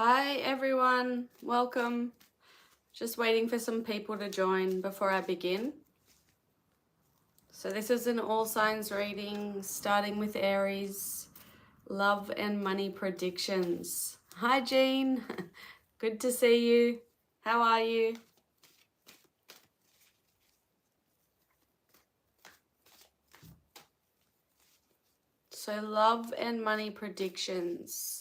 Hi everyone, welcome. Just waiting for some people to join before I begin. So this is an all signs reading, starting with Aries, love and money predictions. Hi Jean, good to see you. How are you? So love and money predictions.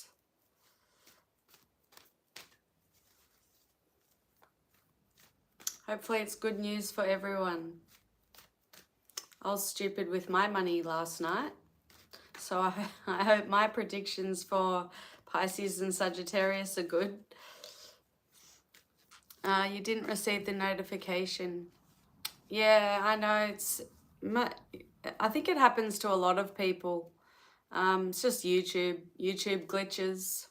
Hopefully it's good news for everyone. I was stupid with my money last night. So I hope my predictions for Pisces and Sagittarius are good. You didn't receive the notification. Yeah, I know. I think it happens to a lot of people. It's just YouTube glitches.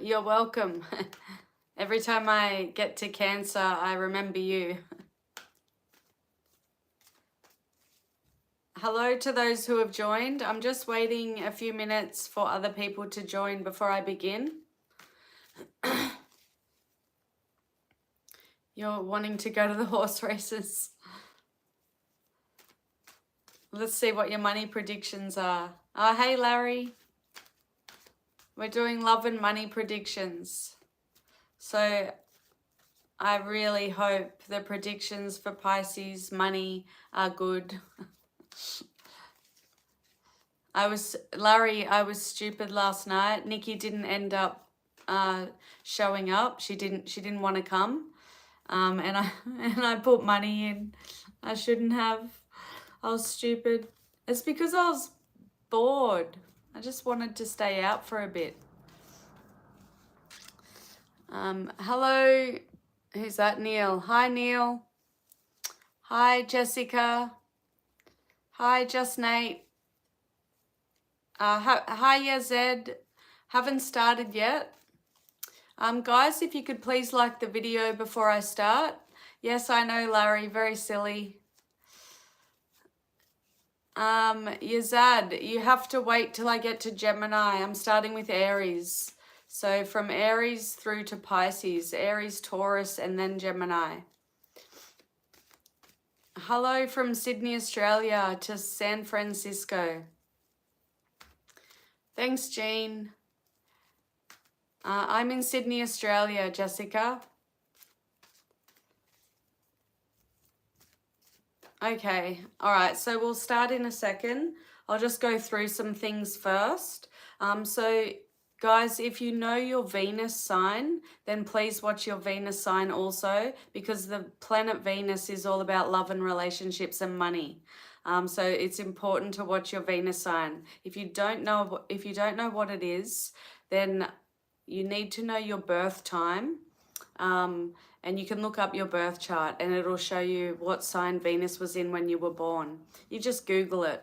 You're welcome. Every time I get to Cancer, I remember you. Hello to those who have joined. I'm just waiting a few minutes for other people to join before I begin. You're wanting to go to the horse races. Let's see what your money predictions are. Oh, hey Larry. We're doing love and money predictions. So I really hope the predictions for Pisces money are good. I was stupid last night. Nikki didn't end up showing up. She didn't want to come. And I put money in. I shouldn't have. I was stupid. It's because I was bored. I just wanted to stay out for a bit. Hello, who's that? Neil. Hi, Neil. Hi, Jessica. Hi, Just Nate. Hi, Yazed. Haven't started yet. Guys, if you could please like the video before I start. Yes, I know, Larry. Very silly. Yazad, you have to wait till I get to Gemini. I'm starting with Aries. So from Aries through to Pisces, Aries, Taurus, and then Gemini. Hello from Sydney, Australia to San Francisco. Thanks, Jean. I'm in Sydney, Australia, Jessica. Okay, all right, so we'll start in a second. I'll just go through some things first. So guys, if you know your Venus sign, then please watch your Venus sign also, because the planet Venus is all about love and relationships and money. So it's important to watch your Venus sign. If you don't know what it is, then you need to know your birth time. And you can look up your birth chart and it'll show you what sign Venus was in when you were born. You just Google it.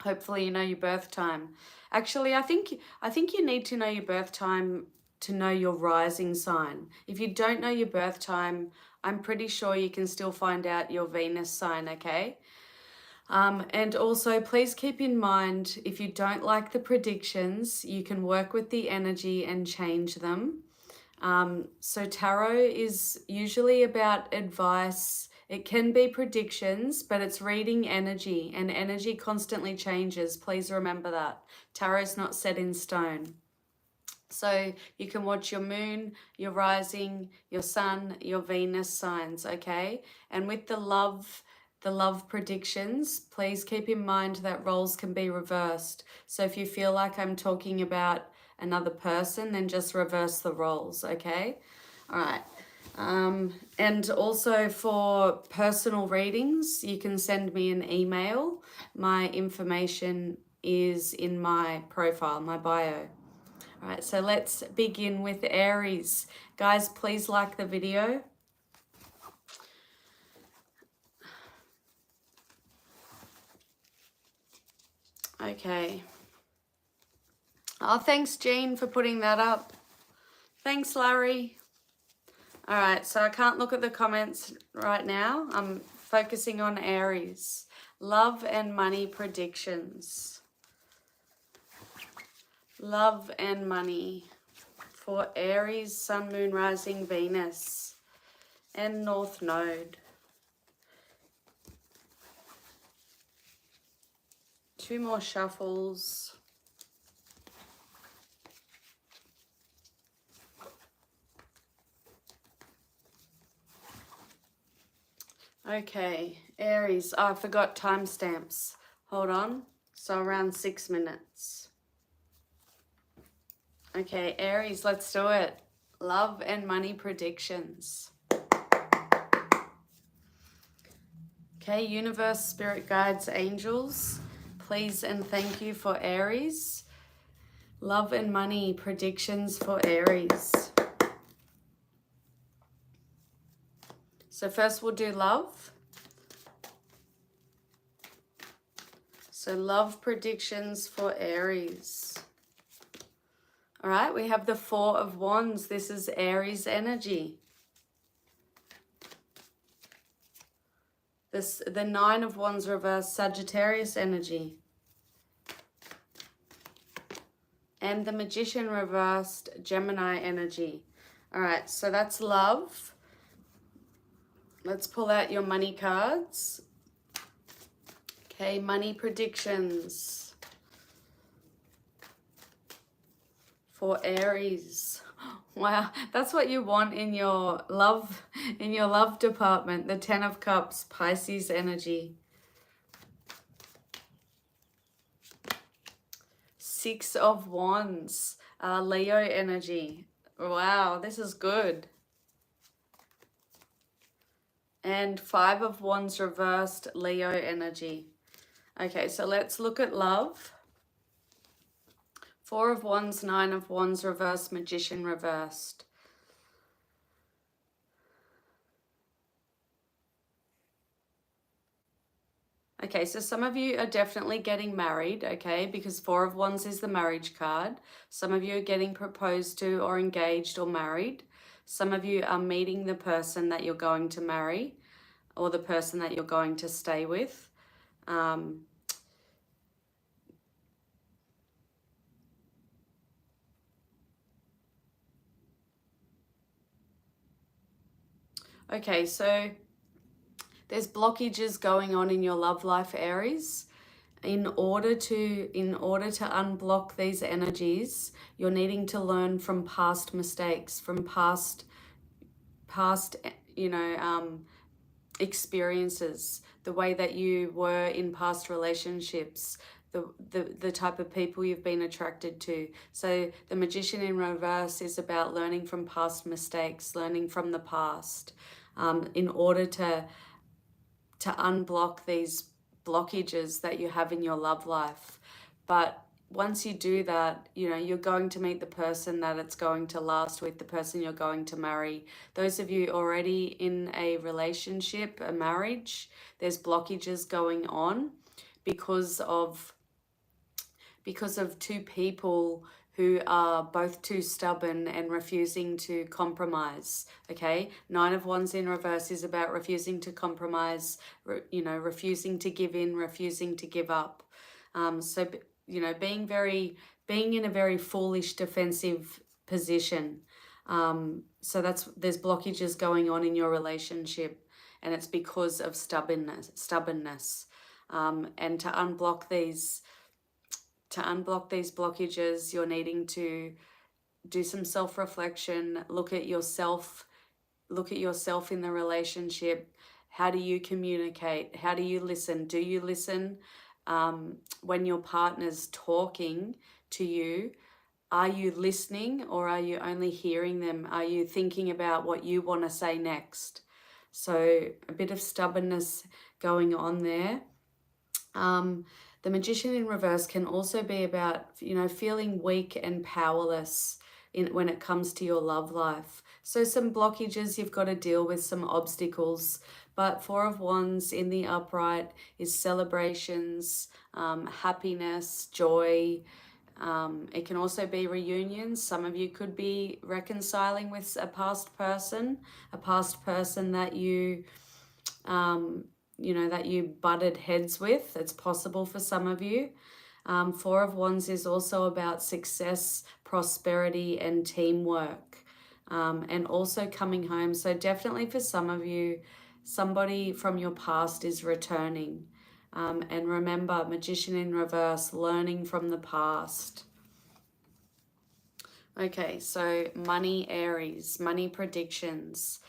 Hopefully you know your birth time. Actually, I think you need to know your birth time to know your rising sign. If you don't know your birth time, I'm pretty sure you can still find out your Venus sign, okay? And also, please keep in mind, if you don't like the predictions, you can work with the energy and change them. So tarot is usually about advice. It can be predictions, but it's reading energy, and energy constantly changes. Please remember that. Tarot's not set in stone. So you can watch your moon, your rising, your sun, your Venus signs, okay? And with the love predictions, please keep in mind that roles can be reversed. So if you feel like I'm talking about another person, then just reverse the roles, okay? All right. And also for personal readings, you can send me an email. My information is in my profile, my bio. All right, so let's begin with Aries. Guys, please like the video. Okay. Oh, thanks, Jean, for putting that up. Thanks, Larry. All right, so I can't look at the comments right now. I'm focusing on Aries. Love and money predictions. Love and money for Aries, Sun, Moon, Rising, Venus, and North Node. 2 more shuffles. Okay, Aries. Oh, I forgot timestamps. Hold on. So around 6 minutes. Okay, Aries, let's do it. Love and money predictions. Okay, universe, spirit guides, angels, please and thank you for Aries. Love and money predictions for Aries. So first we'll do love. So love predictions for Aries. All right, we have the 4 of Wands. This is Aries energy. The 9 of Wands reverse, Sagittarius energy. And the Magician reversed, Gemini energy. All right, so that's love. Let's pull out your money cards. Okay, money predictions for Aries. Wow, that's what you want in your love department. The 10 of Cups, Pisces energy. 6 of Wands, Leo energy. Wow, this is good. And 5 of Wands reversed, Leo energy. Okay, so let's look at love. 4 of Wands, 9 of Wands reversed, Magician reversed. Okay, so some of you are definitely getting married, okay, because 4 of Wands is the marriage card. Some of you are getting proposed to or engaged or married. Some of you are meeting the person that you're going to marry or the person that you're going to stay with. Okay, so there's blockages going on in your love life, Aries. In order to unblock these energies, you're needing to learn from past mistakes, from past experiences, the way that you were in past relationships, the type of people you've been attracted to. So the Magician in reverse is about learning from past mistakes, learning from the past, in order to unblock these blockages that you have in your love life. But once you do that, you're going to meet the person that it's going to last with, the person you're going to marry. Those of you already in a relationship, a marriage, there's blockages going on because of 2 people who are both too stubborn and refusing to compromise, okay? 9 of Wands in reverse is about refusing to compromise, refusing to give in, refusing to give up. So, being in a very foolish, defensive position. So there's blockages going on in your relationship, and it's because of stubbornness. And to unblock these blockages, you're needing to do some self-reflection, look at yourself in the relationship. How do you communicate? How do you listen? Do you listen when your partner's talking to you? Are you listening, or are you only hearing them? Are you thinking about what you want to say next? So a bit of stubbornness going on there. The Magician in reverse can also be about, feeling weak and powerless when it comes to your love life. So some blockages, you've got to deal with some obstacles. But 4 of Wands in the upright is celebrations, happiness, joy. It can also be reunions. Some of you could be reconciling with a past person that you that you butted heads with. It's possible for some of you. Four of Wands is also about success, prosperity, and teamwork, and also coming home. So definitely for some of you, somebody from your past is returning. And remember, Magician in reverse, learning from the past. Okay, so money, Aries, money predictions.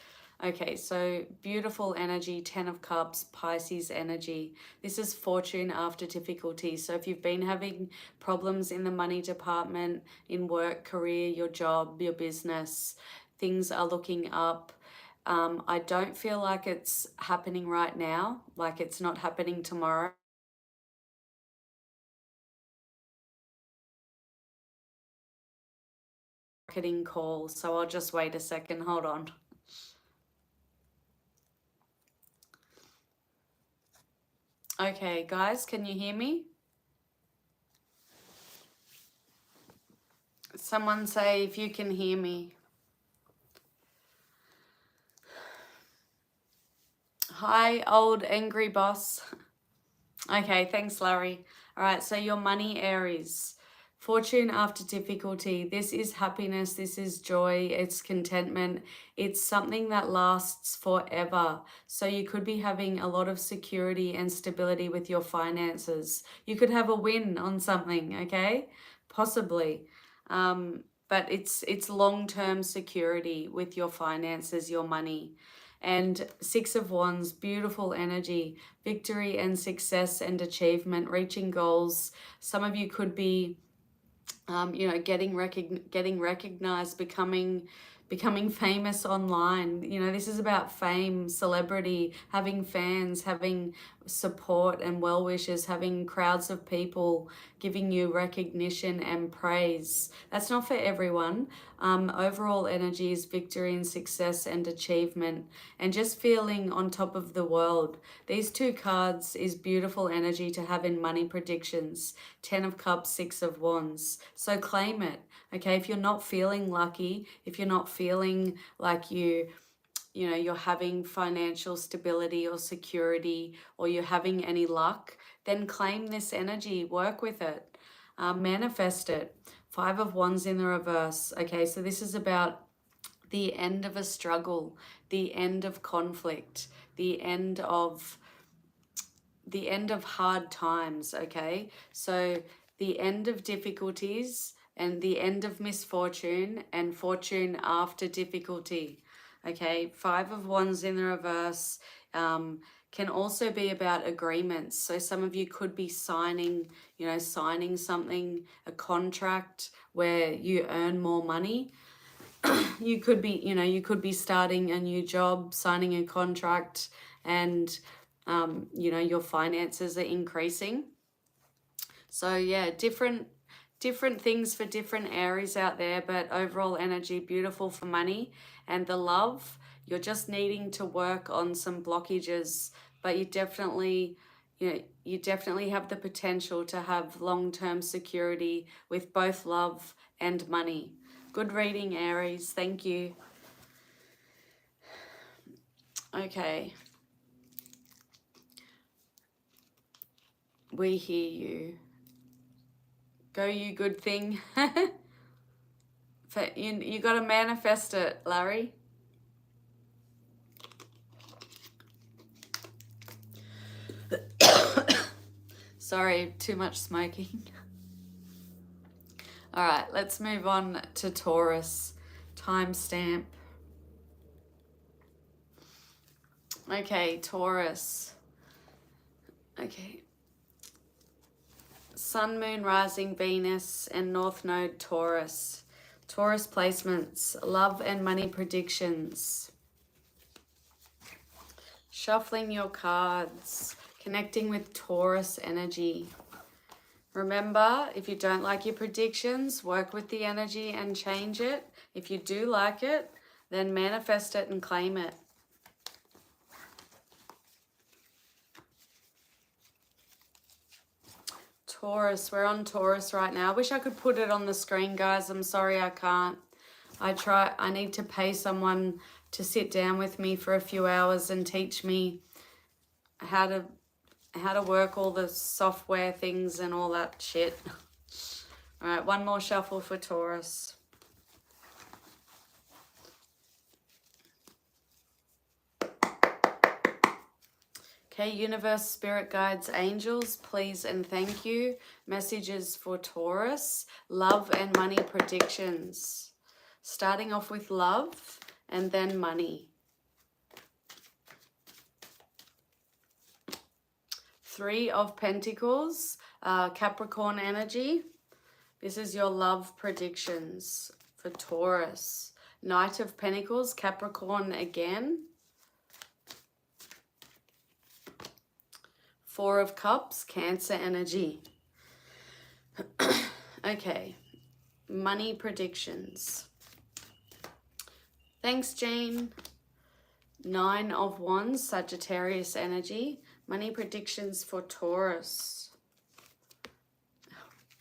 Okay, so beautiful energy, 10 of Cups, Pisces energy. This is fortune after difficulty. So if you've been having problems in the money department, in work, career, your job, your business, things are looking up. I don't feel like it's happening right now, like it's not happening tomorrow. Marketing call, so I'll just wait a second. Hold on. Okay, guys, can you hear me? Someone say if you can hear me. Hi, old angry boss. Okay, thanks, Larry. All right, so your money, Aries. Fortune after difficulty. This is happiness. This is joy. It's contentment. It's something that lasts forever. So you could be having a lot of security and stability with your finances. You could have a win on something, okay? Possibly. But it's long-term security with your finances, your money. And Six of Wands, beautiful energy, victory and success and achievement, reaching goals. Some of you could be, getting recognized, becoming famous online. This is about fame, celebrity, having fans, having support and well wishes, having crowds of people giving you recognition and praise. That's not for everyone. Overall energy is victory and success and achievement, and just feeling on top of the world. These two cards is beautiful energy to have in money predictions. 10 of Cups, 6 of Wands. So claim it. Okay, if you're not feeling lucky, if you're not feeling like you're having financial stability or security, or you're having any luck, then claim this energy, work with it, manifest it. 5 of Wands in the reverse. Okay, so this is about the end of a struggle, the end of conflict, the end of hard times, okay? So the end of difficulties and the end of misfortune and fortune after difficulty, okay? 5 of Wands in the reverse can also be about agreements. So some of you could be signing something, a contract where you earn more money. You could be starting a new job, signing a contract, and your finances are increasing. So yeah, different things for different Aries out there, but overall energy beautiful for money. And the love, you're just needing to work on some blockages, but you definitely have the potential to have long-term security with both love and money. Good reading, Aries. Thank you. Okay. We hear you. Go, you good thing. You got to manifest it, Larry. Sorry, too much smoking. All right, let's move on to Taurus. Timestamp. Okay, Taurus. Okay. Sun, Moon, Rising, Venus, and North Node, Taurus. Taurus placements, love and money predictions. Shuffling your cards, connecting with Taurus energy. Remember, if you don't like your predictions, work with the energy and change it. If you do like it, then manifest it and claim it. Taurus, we're on Taurus right now. I wish I could put it on the screen, guys. I'm sorry I can't. I need to pay someone to sit down with me for a few hours and teach me how to how to work all the software things and all that shit. All right, one more shuffle for Taurus. Okay, universe, spirit guides, angels, please and thank you. Messages for Taurus, love and money predictions. Starting off with love and then money. 3 of Pentacles, Capricorn energy. This is your love predictions for Taurus. Knight of Pentacles, Capricorn again. 4 of Cups, Cancer energy. Okay, money predictions. Thanks, Jane. 9 of Wands, Sagittarius energy. Money predictions for Taurus.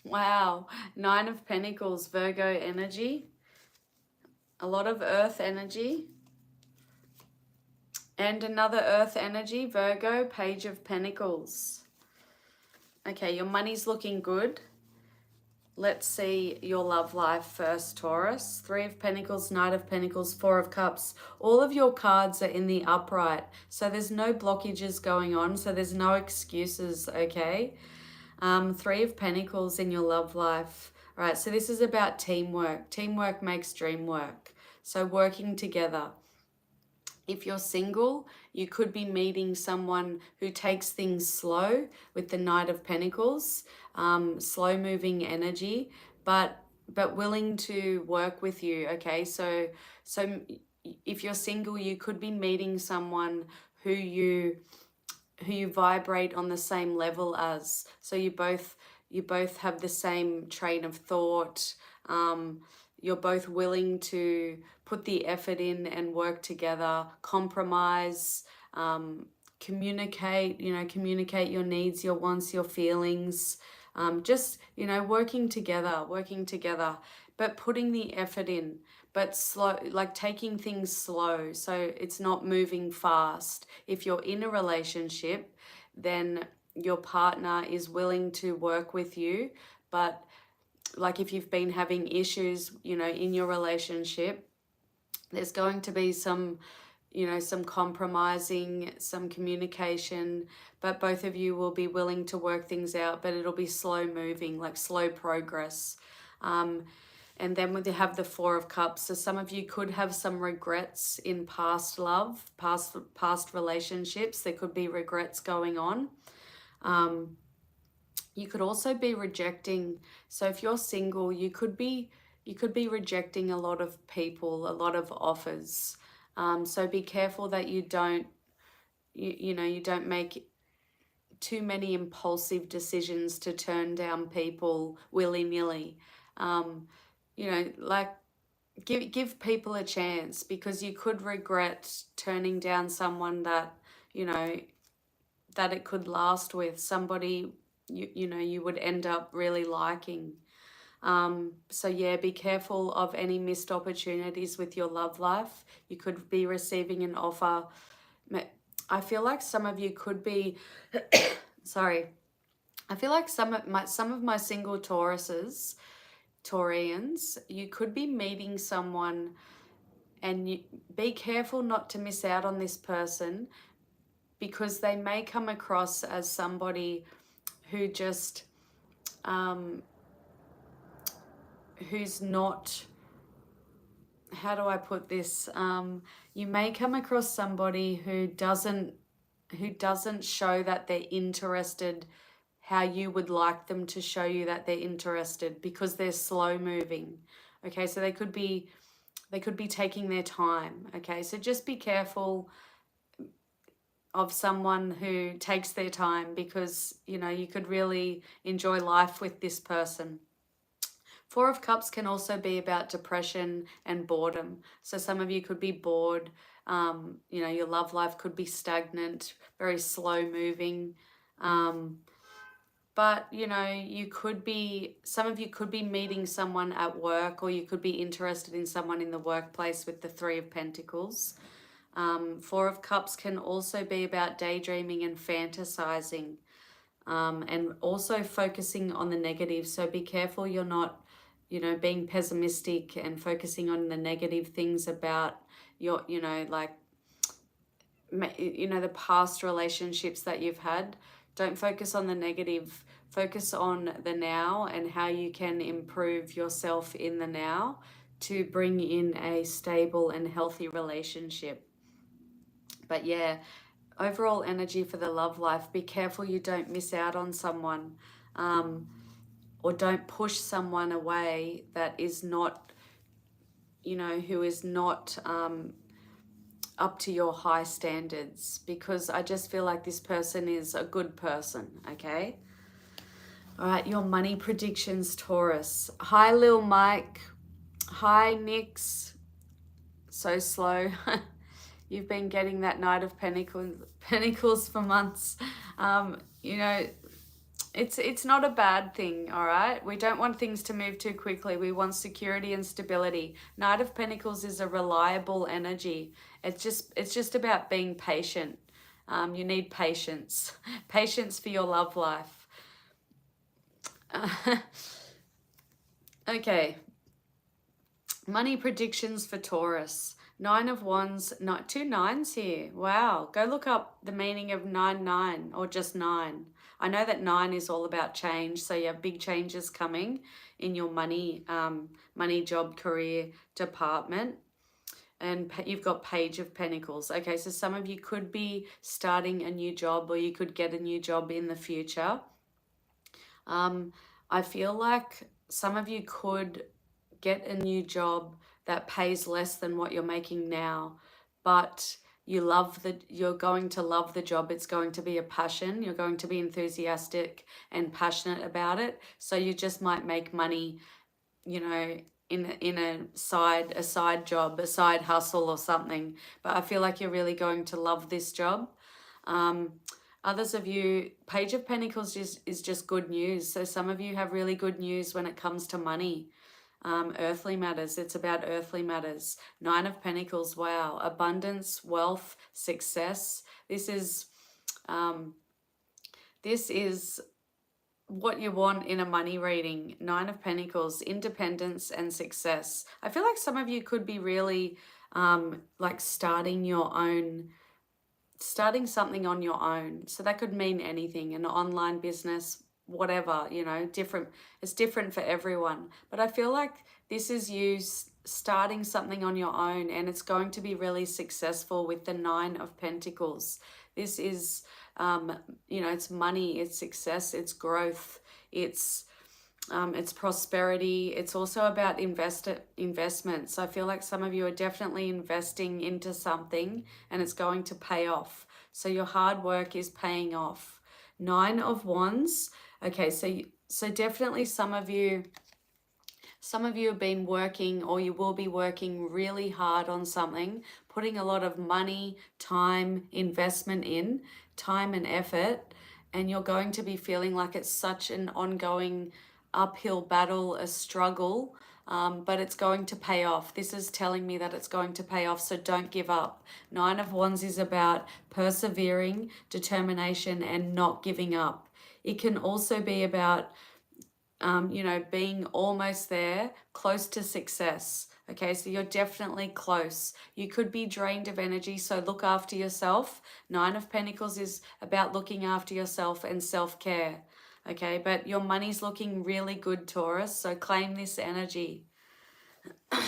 Wow, 9 of Pentacles, Virgo energy. A lot of Earth energy. And another Earth energy, Virgo, Page of Pentacles. Okay, your money's looking good. Let's see your love life first, Taurus. 3 of Pentacles, Knight of Pentacles, 4 of Cups. All of your cards are in the upright. So there's no blockages going on. So there's no excuses, okay? 3 of Pentacles in your love life. All right, so this is about teamwork. Teamwork makes dream work. So working together. If you're single, you could be meeting someone who takes things slow with the Knight of Pentacles, slow moving energy, but willing to work with you. Okay, so if you're single, you could be meeting someone who you vibrate on the same level as. So you both have the same train of thought. You're both willing to put the effort in and work together, compromise, communicate your needs, your wants, your feelings, just, working together, but putting the effort in, but slow, like taking things slow. So it's not moving fast. If you're in a relationship, then your partner is willing to work with you, but like if you've been having issues, in your relationship, there's going to be some compromising, some communication, but both of you will be willing to work things out, but it'll be slow moving, like slow progress. And then we have the 4 of Cups. So some of you could have some regrets in past love, past relationships. There could be regrets going on. You could also be rejecting. So if you're single, you could be rejecting a lot of people, a lot of offers. So be careful that you don't make too many impulsive decisions to turn down people willy-nilly. Like give people a chance, because you could regret turning down someone that, that it could last with, somebody you would end up really liking. So yeah, be careful of any missed opportunities with your love life. You could be receiving an offer. I feel like some of you could be, sorry. I feel like some of my single Taurians, you could be meeting someone, and be careful not to miss out on this person, because they may come across as somebody who just, who's not, how do I put this? You may come across somebody who doesn't show that they're interested how you would like them to show you that they're interested, because they're slow moving. Okay, so they could be taking their time. Okay, so just be careful of someone who takes their time, because you could really enjoy life with this person. 4 of Cups can also be about depression and boredom. So some of you could be bored. Your love life could be stagnant, very slow moving. But some of you could be meeting someone at work, or you could be interested in someone in the workplace with the 3 of Pentacles. 4 of Cups can also be about daydreaming and fantasizing. and also focusing on the negative. So be careful you're not, you know, being pessimistic and focusing on the negative things about your, you know, like, you know, the past relationships that you've had. Don't focus on the negative. Focus on the now and how you can improve yourself in the now to bring in a stable and healthy relationship. But yeah, overall energy for the love life, be careful you don't miss out on someone, or don't push someone away that is not, you know, who is not up to your high standards, because I just feel like this person is a good person, okay? All right, your money predictions, Taurus. Hi, Lil Mike. Hi, Nix. So slow. You've been getting that Knight of Pentacles for months. You know, it's not a bad thing, all right? We don't want things to move too quickly. We want security and stability. Knight of Pentacles is a reliable energy. It's just about being patient. You need patience. Patience for your love life. Okay. Money predictions for Taurus. 9 of Wands, not 2 nines here. Wow. Go look up the meaning of 9-9 or just 9. I know that 9 is all about change, so you have big changes coming in your money, money, job, career department. And you've got Page of Pentacles. Okay, so some of you could be starting a new job, or you could get a new job in the future. I feel like some of you could get a new job that pays less than what you're making now, but you're going to love the job. It's going to be a passion. You're going to be enthusiastic and passionate about it. So you just might make money, you know, in a side job, a side hustle or something. But I feel like you're really going to love this job. Others of you, Page of Pentacles is just good news. So some of you have really good news when it comes to money. Earthly matters. It's about earthly matters. 9 of Pentacles. Wow. Abundance, wealth, success. This is what you want in a money reading. 9 of Pentacles, independence and success. I feel like some of you could be really like starting something on your own. So that could mean anything, an online business, whatever, you know, different. It's different for everyone. But I feel like this is you starting something on your own, and it's going to be really successful with the 9 of Pentacles. This is, you know, it's money, it's success, it's growth, it's prosperity. It's also about investments. I feel like some of you are definitely investing into something, and it's going to pay off. So your hard work is paying off. 9 of Wands. Okay, so definitely some of you have been working, or you will be working really hard on something, putting a lot of money, time, investment in, time and effort, and you're going to be feeling like it's such an ongoing uphill battle, a struggle, but it's going to pay off. This is telling me that it's going to pay off, so don't give up. 9 of Wands is about persevering, determination, and not giving up. It can also be about you know, being almost there, close to success. Okay, so you're definitely close. You could be drained of energy, so look after yourself. 9 of Pentacles is about looking after yourself and self-care. Okay, but your money's looking really good, Taurus, so claim this energy. All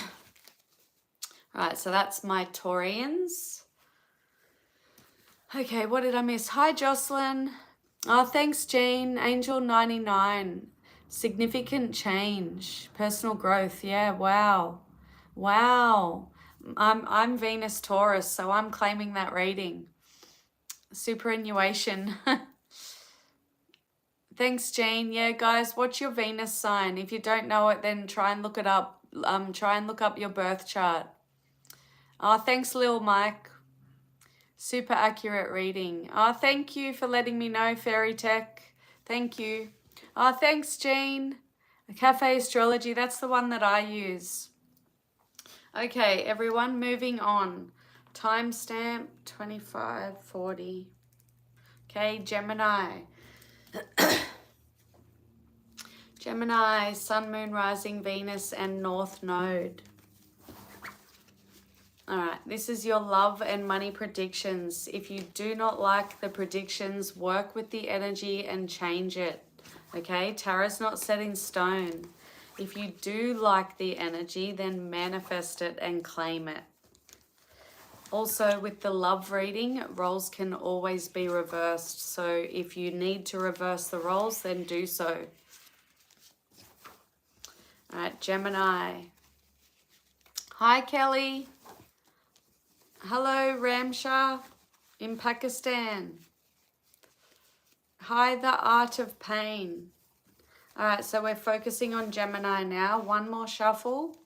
right, so that's my Taurians. Okay, what did I miss? Hi, Jocelyn. Oh, thanks, Jean. Angel 99. Significant change, personal growth. Yeah, wow. Wow. I'm Venus Taurus, so I'm claiming that reading. Superannuation. Thanks, Jean. Yeah, guys, what's your Venus sign? If you don't know it, then try and look it up. Try and look up your birth chart. Oh, thanks, Lil Mike. Super accurate reading. Oh, thank you for letting me know, Fairy Tech. Thank you. Oh, thanks, Jean. Cafe Astrology, that's the one that I use. Okay, everyone, moving on. Timestamp 2540. Okay, Gemini. Gemini, Sun, Moon, Rising, Venus, and North Node. All right, this is your love and money predictions. If you do not like the predictions, work with the energy and change it. Okay, tarot's not set in stone. If you do like the energy, then manifest it and claim it. Also, with the love reading, roles can always be reversed. So if you need to reverse the roles, then do so. All right, Gemini. Hi, Kelly. Hello, Ramsha in Pakistan. Hi, the Art of Pain. All right, so we're focusing on Gemini now. One more shuffle.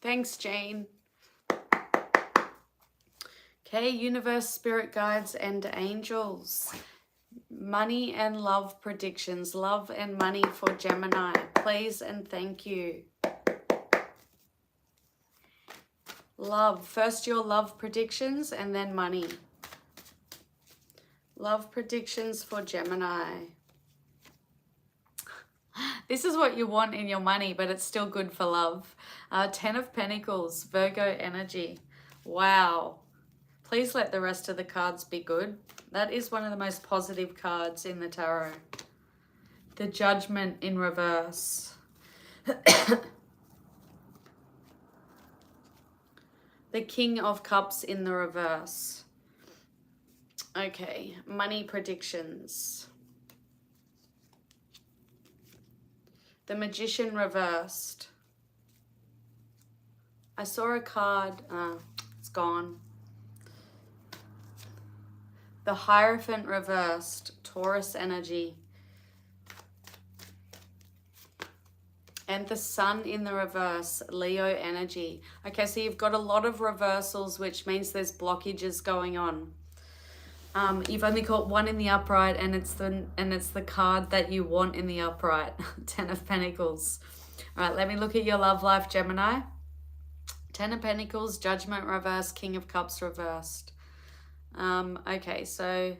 Thanks, Jane. Okay, universe, spirit guides, and angels. Money and love predictions. Love and money for Gemini. Please and thank you. Love. First your love predictions and then money. Love predictions for Gemini. This is what you want in your money, but it's still good for love. 10 of Pentacles, Virgo energy. Wow. Please let the rest of the cards be good. That is one of the most positive cards in the tarot. The Judgment in reverse. The King of Cups in the reverse. Okay, money predictions. The Magician reversed. I saw a card. It's gone. The Hierophant reversed. Taurus energy. And the Sun in the reverse, Leo energy. Okay, so you've got a lot of reversals, which means there's blockages going on. You've only got one in the upright, and it's the card that you want in the upright. 10 of Pentacles. All right, let me look at your love life, Gemini. 10 of Pentacles, Judgment reversed, King of Cups reversed. Okay, so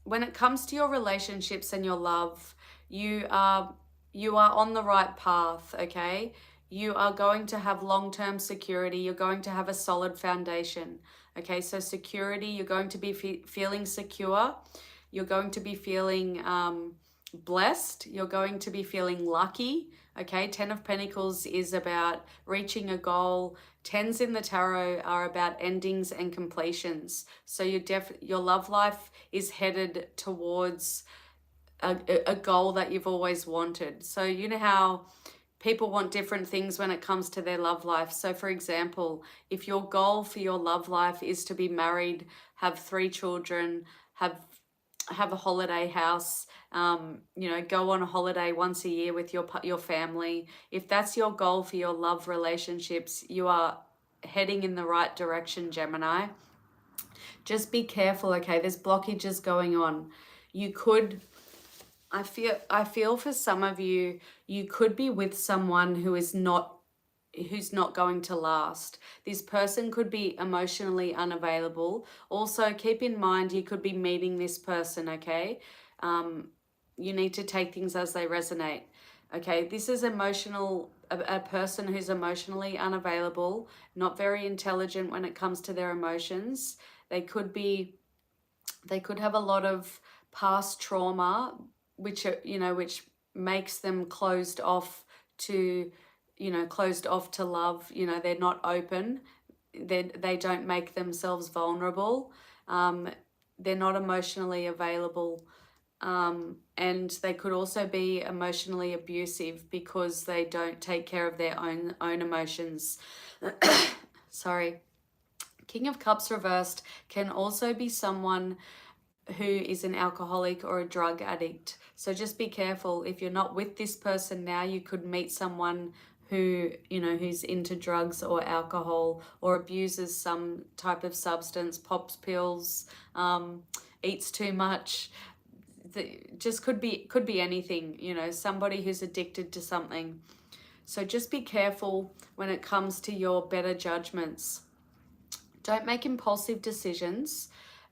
when it comes to your relationships and your love, you are on the right path, okay? You are going to have long-term security. You're going to have a solid foundation, okay? So security, you're going to be feeling secure. You're going to be feeling blessed. You're going to be feeling lucky, okay? 10 of Pentacles is about reaching a goal. 10s in the tarot are about endings and completions. So your love life is headed towards a goal that you've always wanted. So you know how people want different things when it comes to their love life. So for example, if your goal for your love life is to be married, have 3 children, have a holiday house, you know, go on a holiday once a year with your family. If that's your goal for your love relationships, you are heading in the right direction, Gemini. Just be careful, okay? There's blockages going on. You could, I feel for some of you, you could be with someone who's not going to last. This person could be emotionally unavailable. Also, keep in mind you could be meeting this person, okay? You need to take things as they resonate. Okay, this is a person who's emotionally unavailable, not very intelligent when it comes to their emotions. They could have a lot of past trauma, which makes them closed off to love. You know, they're not open. They don't make themselves vulnerable. They're not emotionally available. And they could also be emotionally abusive because they don't take care of their own emotions. Sorry. King of Cups reversed can also be someone who is an alcoholic or a drug addict. So just be careful. If you're not with this person now, you could meet someone who, who's into drugs or alcohol or abuses some type of substance, pops pills, eats too much. Just could be anything, somebody who's addicted to something. So just be careful when it comes to your better judgments. Don't make impulsive decisions,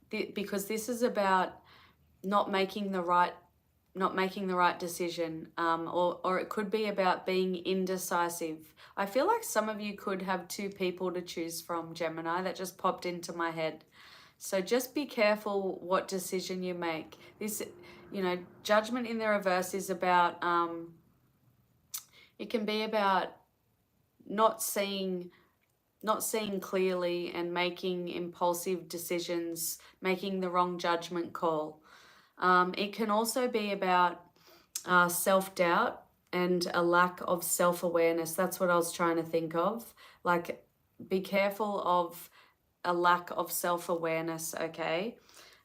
because this is about not making the right decision, or it could be about being indecisive. I feel like some of you could have two people to choose from, Gemini. That just popped into my head. So just be careful what decision you make. This, judgment in the reverse is about, it can be about not seeing clearly and making impulsive decisions, making the wrong judgment call. It can also be about self-doubt and a lack of self-awareness. That's what I was trying to think of. Like, be careful of a lack of self-awareness, okay?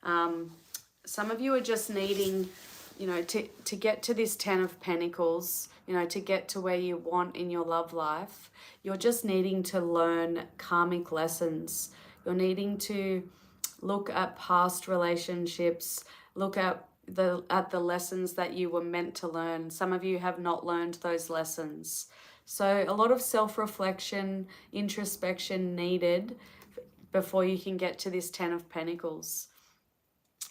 Some of you are just needing, to get to this 10 of Pentacles, to get to where you want in your love life. You're just needing to learn karmic lessons. You're needing to look at past relationships, look at the lessons that you were meant to learn. Some of you have not learned those lessons. So a lot of self-reflection, introspection needed before you can get to this 10 of Pentacles.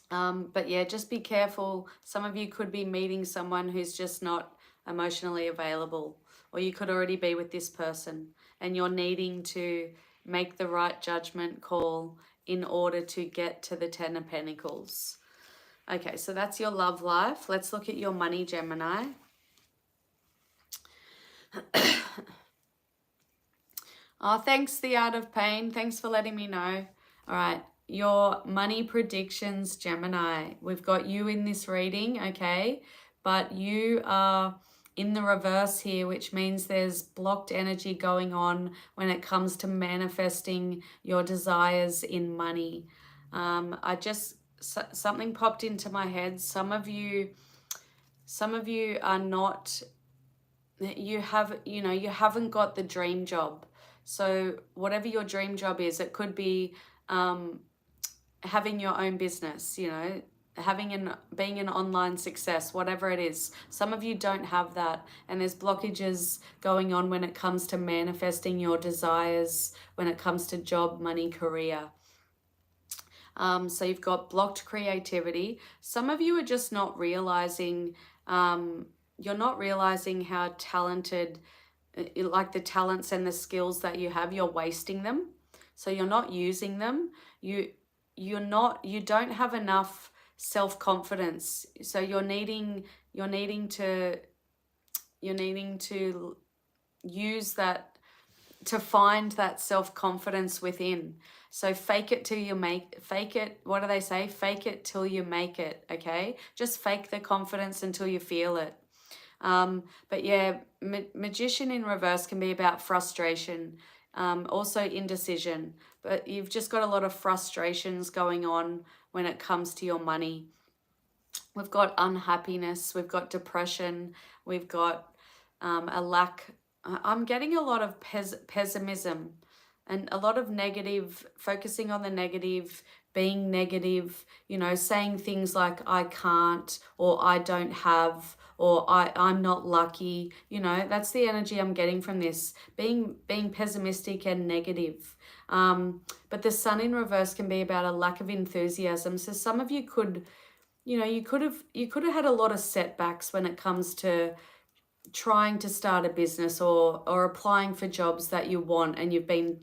But yeah, just be careful. Some of you could be meeting someone who's just not emotionally available, or you could already be with this person and you're needing to make the right judgment call in order to get to the 10 of Pentacles. Okay, so that's your love life. Let's look at your money, Gemini. Oh, thanks, The Art of Pain. Thanks for letting me know. All right, your money predictions, Gemini. We've got you in this reading, okay? But you are in the reverse here, which means there's blocked energy going on when it comes to manifesting your desires in money. Something popped into my head. Some of you are not, you haven't got the dream job. So whatever your dream job is, it could be having your own business, being an online success, whatever it is. Some of you don't have that, and there's blockages going on when it comes to manifesting your desires, when it comes to job, money, career. So you've got blocked creativity. Some of you are just not realizing, you're not realizing how talented, like the talents and the skills that you have, you're wasting them. So you're not using them. You don't have enough self-confidence. So you're needing to use that, to find that self-confidence within. So fake it till you fake it. What do they say? Fake it till you make it. Okay. Just fake the confidence until you feel it. But yeah, Magician in reverse can be about frustration, also indecision, but you've just got a lot of frustrations going on when it comes to your money. We've got unhappiness, we've got depression, we've got a lack. I'm getting a lot of pessimism and a lot of negative, focusing on the negative, being negative, saying things like I can't, or I don't have, or I'm not lucky. That's the energy I'm getting from this, being pessimistic and negative. But the Sun in reverse can be about a lack of enthusiasm. So some of you could, you could have had a lot of setbacks when it comes to trying to start a business or applying for jobs that you want, and you've been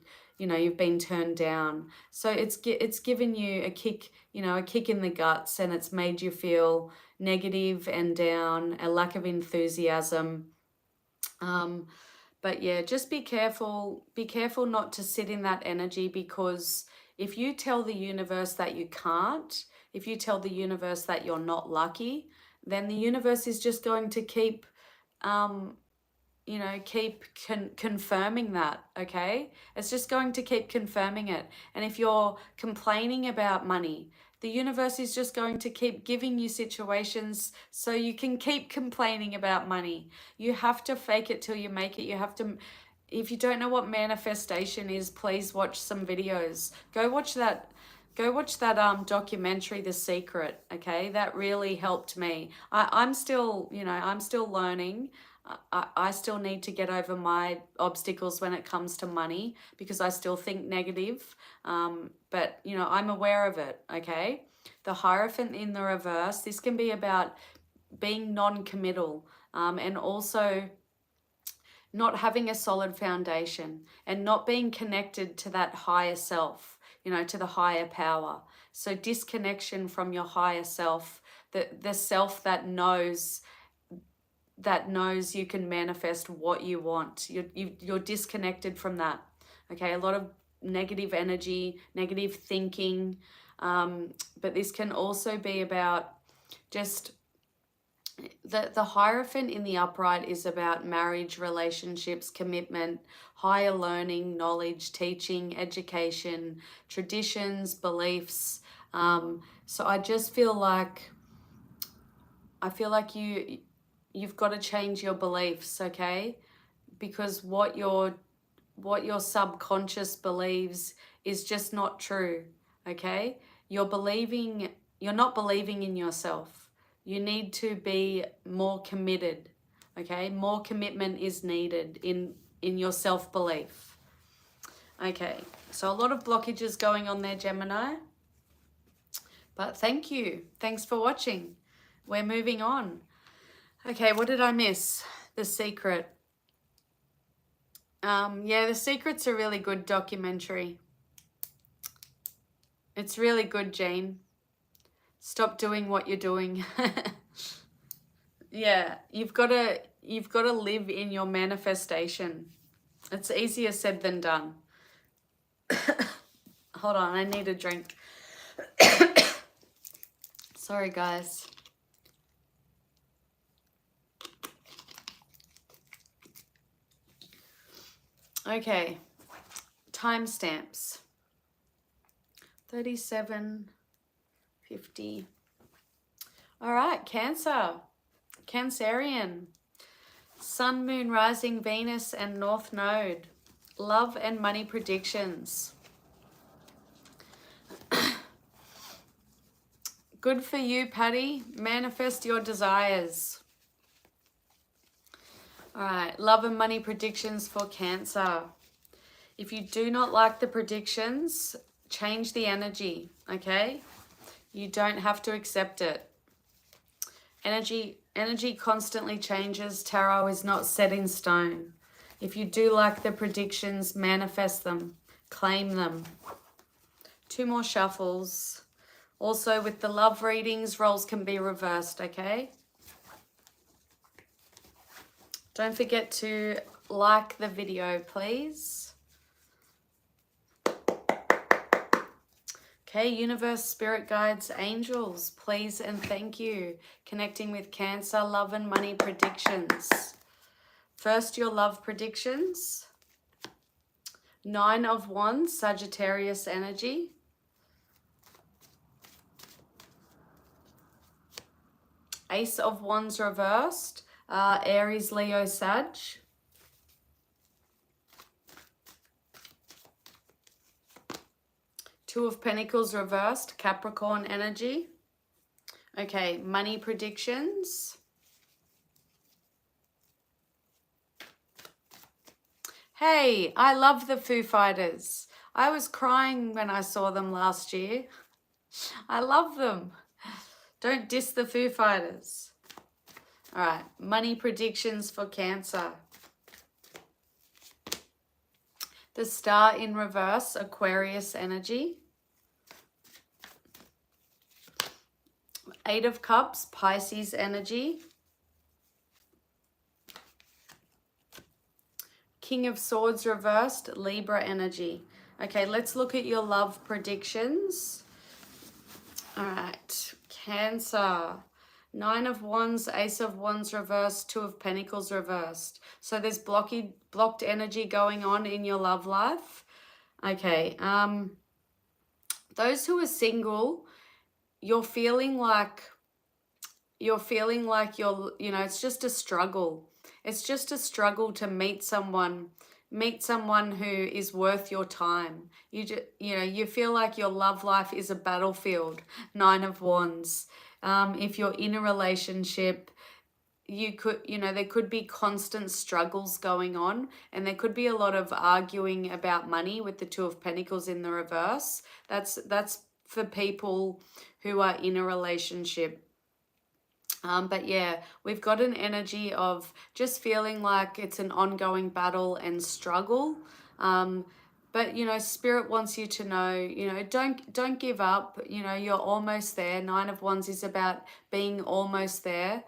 turned down. So it's given you a kick in the guts, and it's made you feel negative and down, a lack of enthusiasm. But yeah, just be careful not to sit in that energy, because if you tell the universe that you can't, if you tell the universe that you're not lucky, then the universe is just going to keep confirming that, okay? It's just going to keep confirming it. And if you're complaining about money, the universe is just going to keep giving you situations so you can keep complaining about money. You have to fake it till you make it. You have to, if you don't know what manifestation is, please watch some videos. Go watch that documentary, The Secret, okay? That really helped me. I'm still learning. I still need to get over my obstacles when it comes to money because I still think negative. But, you know, I'm aware of it, okay? The Hierophant in the reverse, this can be about being non-committal, and also not having a solid foundation and not being connected to that higher self, you know, to the higher power. So disconnection from your higher self, the self that knows you can manifest what you want. You're disconnected from that. Okay, a lot of negative energy, negative thinking, but this can also be about just the Hierophant in the upright is about marriage, relationships, commitment, higher learning, knowledge, teaching, education, traditions, beliefs. So I just feel like you've got to change your beliefs, okay? Because what your subconscious believes is just not true, okay? You're not believing in yourself. You need to be more committed, okay? More commitment is needed in your self-belief. Okay, so a lot of blockages going on there, Gemini. But thank you. Thanks for watching. We're moving on. Okay, what did I miss? The Secret. Yeah, The Secret's a really good documentary. It's really good, Jane. Stop doing what you're doing. Yeah, you've got to live in your manifestation. It's easier said than done. Hold on, I need a drink. Sorry, guys. Okay, timestamps. 37:50. All right, Cancer. Cancerian. Sun, Moon, Rising, Venus, and North Node. Love and money predictions. Good for you, Patty. Manifest your desires. All right, love and money predictions for Cancer. If you do not like the predictions, change the energy, okay? You don't have to accept it. Energy constantly changes. Tarot is not set in stone. If you do like the predictions, manifest them. Claim them. 2 more shuffles. Also, with the love readings, roles can be reversed, okay? Don't forget to like the video, please. Okay, universe, spirit guides, angels, please and thank you. Connecting with Cancer, love and money predictions. First, your love predictions. 9 of Wands, Sagittarius energy. Ace of Wands reversed, Aries, Leo, Sag. 2 of Pentacles reversed, Capricorn energy. Okay, money predictions. Hey, I love the Foo Fighters. I was crying when I saw them last year. I love them. Don't diss the Foo Fighters. All right, money predictions for Cancer. The Star in reverse, Aquarius energy. 8 of Cups, Pisces energy. King of Swords reversed, Libra energy. Okay, let's look at your love predictions. All right, Cancer. 9 of Wands, Ace of Wands reversed, 2 of Pentacles reversed. So there's blocked energy going on in your love life. Okay, those who are single, you're feeling like you're, it's just a struggle. It's just a struggle to meet someone who is worth your time. You feel like your love life is a battlefield. 9 of Wands. If you're in a relationship, there could be constant struggles going on, and there could be a lot of arguing about money with the Two of Pentacles in the reverse. That's for people who are in a relationship. But yeah, we've got an energy of just feeling like it's an ongoing battle and struggle. But Spirit wants you to know, don't give up. You're almost there. Nine of Wands is about being almost there,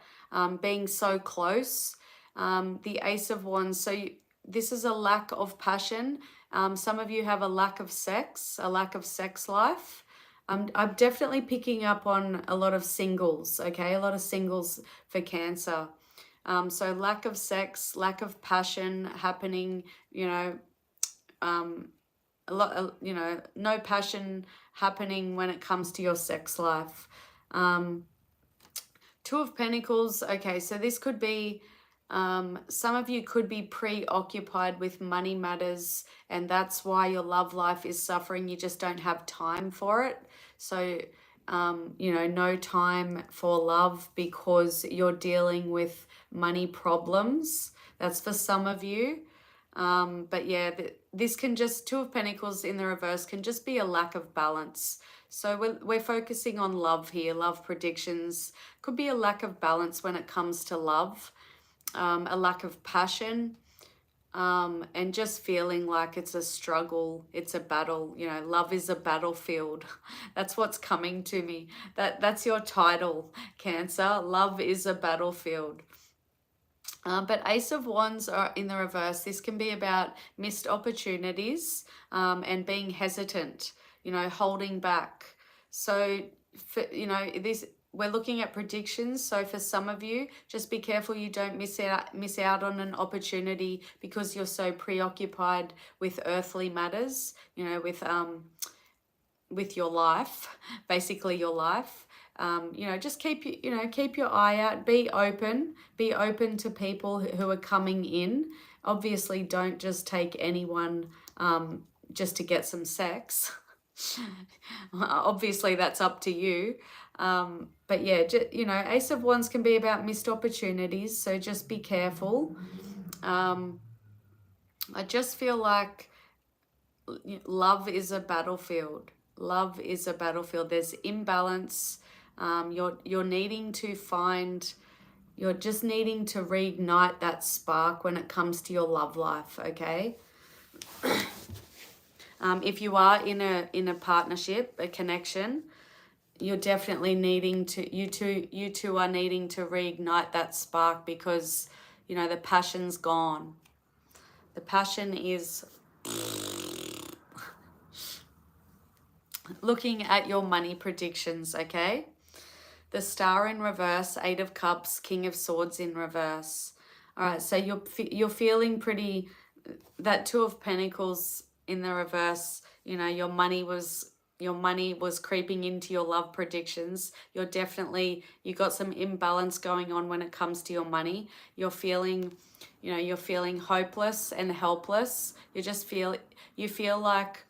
being so close. The Ace of Wands. So this is a lack of passion. Some of you have a lack of sex life. I'm definitely picking up on a lot of singles, okay? A lot of singles for Cancer. So lack of sex, lack of passion happening, no passion happening when it comes to your sex life. Two of Pentacles, okay, so this could be, some of you could be preoccupied with money matters, and that's why your love life is suffering. You just don't have time for it. So, no time for love because you're dealing with money problems. That's for some of you. But yeah, this can just, Two of Pentacles in the reverse can just be a lack of balance. So we're focusing on love here, love predictions. Could be a lack of balance when it comes to love, a lack of passion, and just feeling like it's a struggle, it's a battle. Love is a battlefield. That's what's coming to me. That's your title, Cancer. Love is a battlefield. But Ace of Wands are in the reverse. This can be about missed opportunities, and being hesitant, holding back. So, we're looking at predictions. So for some of you, just be careful you don't miss out on an opportunity because you're so preoccupied with earthly matters, with your life, basically your life. Just keep your eye out, be open to people who are coming in. Obviously, don't just take anyone just to get some sex. Obviously, that's up to you. But yeah, Ace of Wands can be about missed opportunities, so just be careful. I just feel like love is a battlefield. Love is a battlefield. There's imbalance. You're needing to find, you're just needing to reignite that spark when it comes to your love life, okay? If you are in a partnership, a connection, you're definitely needing to, you two are needing to reignite that spark because, the passion's gone. The passion is... Looking at your money predictions, okay? The Star in reverse, Eight of Cups, King of Swords in reverse. All right, so you're feeling pretty... That Two of Pentacles in the reverse, your money was creeping into your love predictions. You got some imbalance going on when it comes to your money. You're feeling hopeless and helpless. You feel like,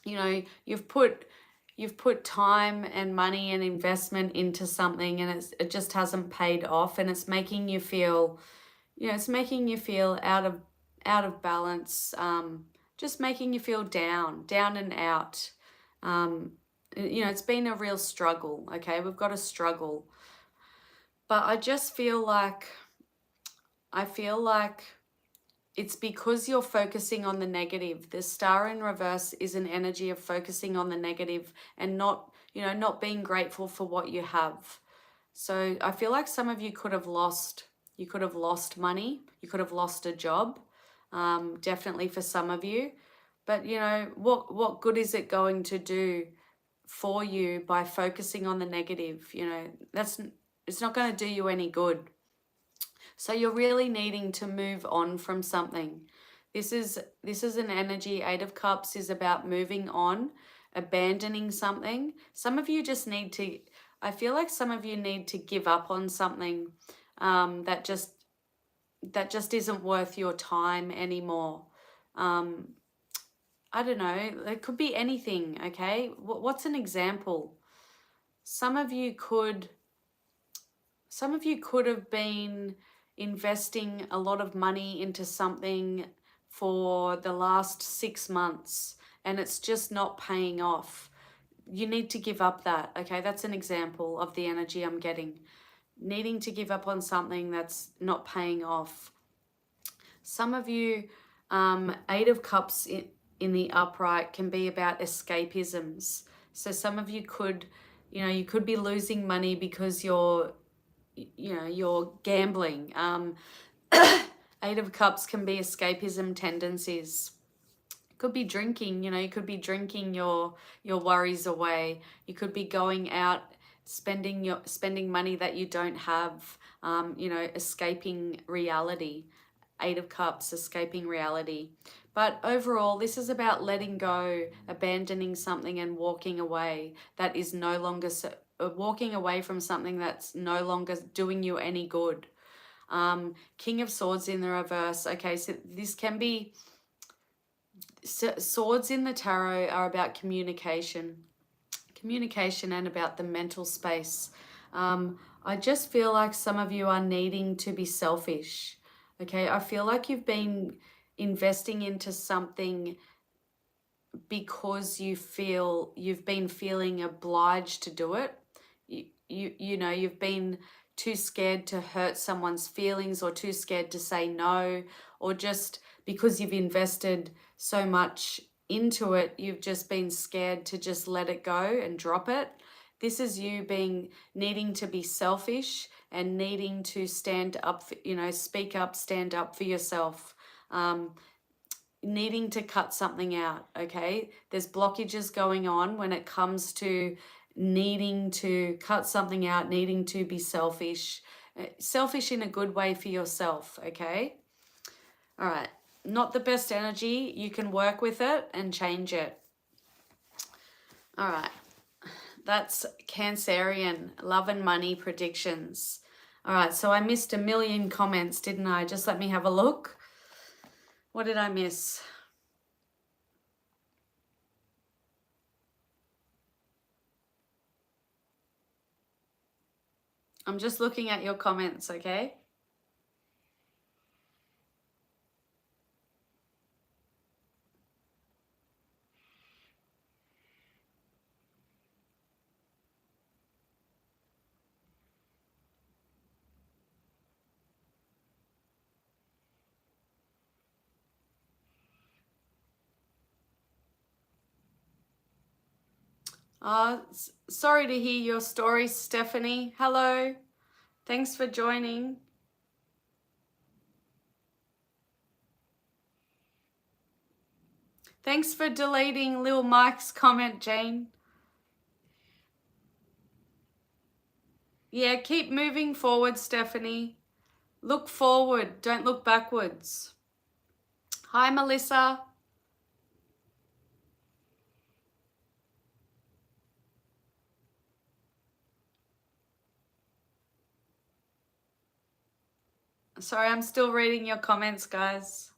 you've put time and money and investment into something and it just hasn't paid off, and it's making you feel, out of balance, just making you feel down and out. It's been a real struggle, okay? We've got a struggle. But I feel like it's because you're focusing on the negative. The Star in reverse is an energy of focusing on the negative and not being grateful for what you have. So I feel like some of you could have lost money. You could have lost a job, definitely for some of you. But, what good is it going to do for you by focusing on the negative? It's not going to do you any good. So you're really needing to move on from something. This is an energy. Eight of Cups is about moving on, abandoning something. Some of you just need to, I feel like some of you need to give up on something that just isn't worth your time anymore. I don't know. It could be anything, okay? What's an example? Some of you could... some of you could have been investing a lot of money into something for the last 6 months and it's just not paying off. You need to give up that, okay? That's an example of the energy I'm getting. Needing to give up on something that's not paying off. Some of you, Eight of Cups in the upright can be about escapisms. So some of you could, you could be losing money because you're gambling. Eight of Cups can be escapism tendencies. Could be drinking, you could be drinking your worries away. You could be going out spending money that you don't have, escaping reality. Eight of Cups, escaping reality. But overall, this is about letting go, abandoning something and walking away that is no longer, walking away from something that's no longer doing you any good. King of Swords in the reverse. Okay, so this can be, swords in the tarot are about communication and about the mental space. I just feel like some of you are needing to be selfish. Okay, I feel like you've been investing into something because you've been feeling obliged to do it. You've been too scared to hurt someone's feelings or too scared to say no, or just because you've invested so much into it, you've just been scared to just let it go and drop it. This is you needing to be selfish and needing to stand up, speak up, stand up for yourself. Needing to cut something out, okay? There's blockages going on when it comes to needing to cut something out, needing to be selfish. Selfish in a good way for yourself, okay? All right. Not the best energy. You can work with it and change it. All right. That's Cancerian, love and money predictions. All right, so I missed a million comments, didn't I? Just let me have a look. What did I miss? I'm just looking at your comments, okay? Sorry to hear your story, Stephanie. Hello. Thanks for joining. Thanks for deleting Lil Mike's comment, Jane. Yeah, keep moving forward, Stephanie. Look forward, don't look backwards. Hi, Melissa. Sorry, I'm still reading your comments, guys.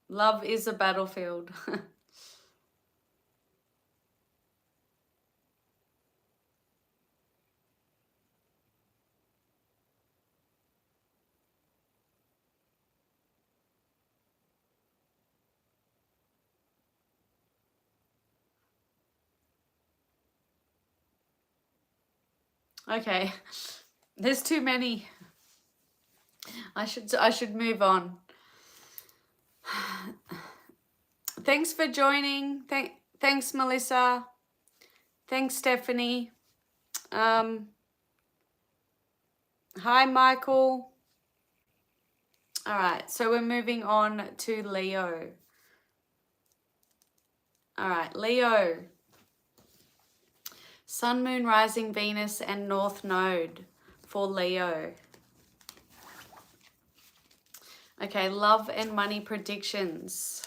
Love is a battlefield. Okay, there's too many. I should move on. Thanks for joining. Thanks, Melissa. Thanks, Stephanie. Hi, Michael. All right, so we're moving on to Leo. All right, Leo. Sun, Moon, Rising, Venus, and North Node for Leo. Okay, love and money predictions.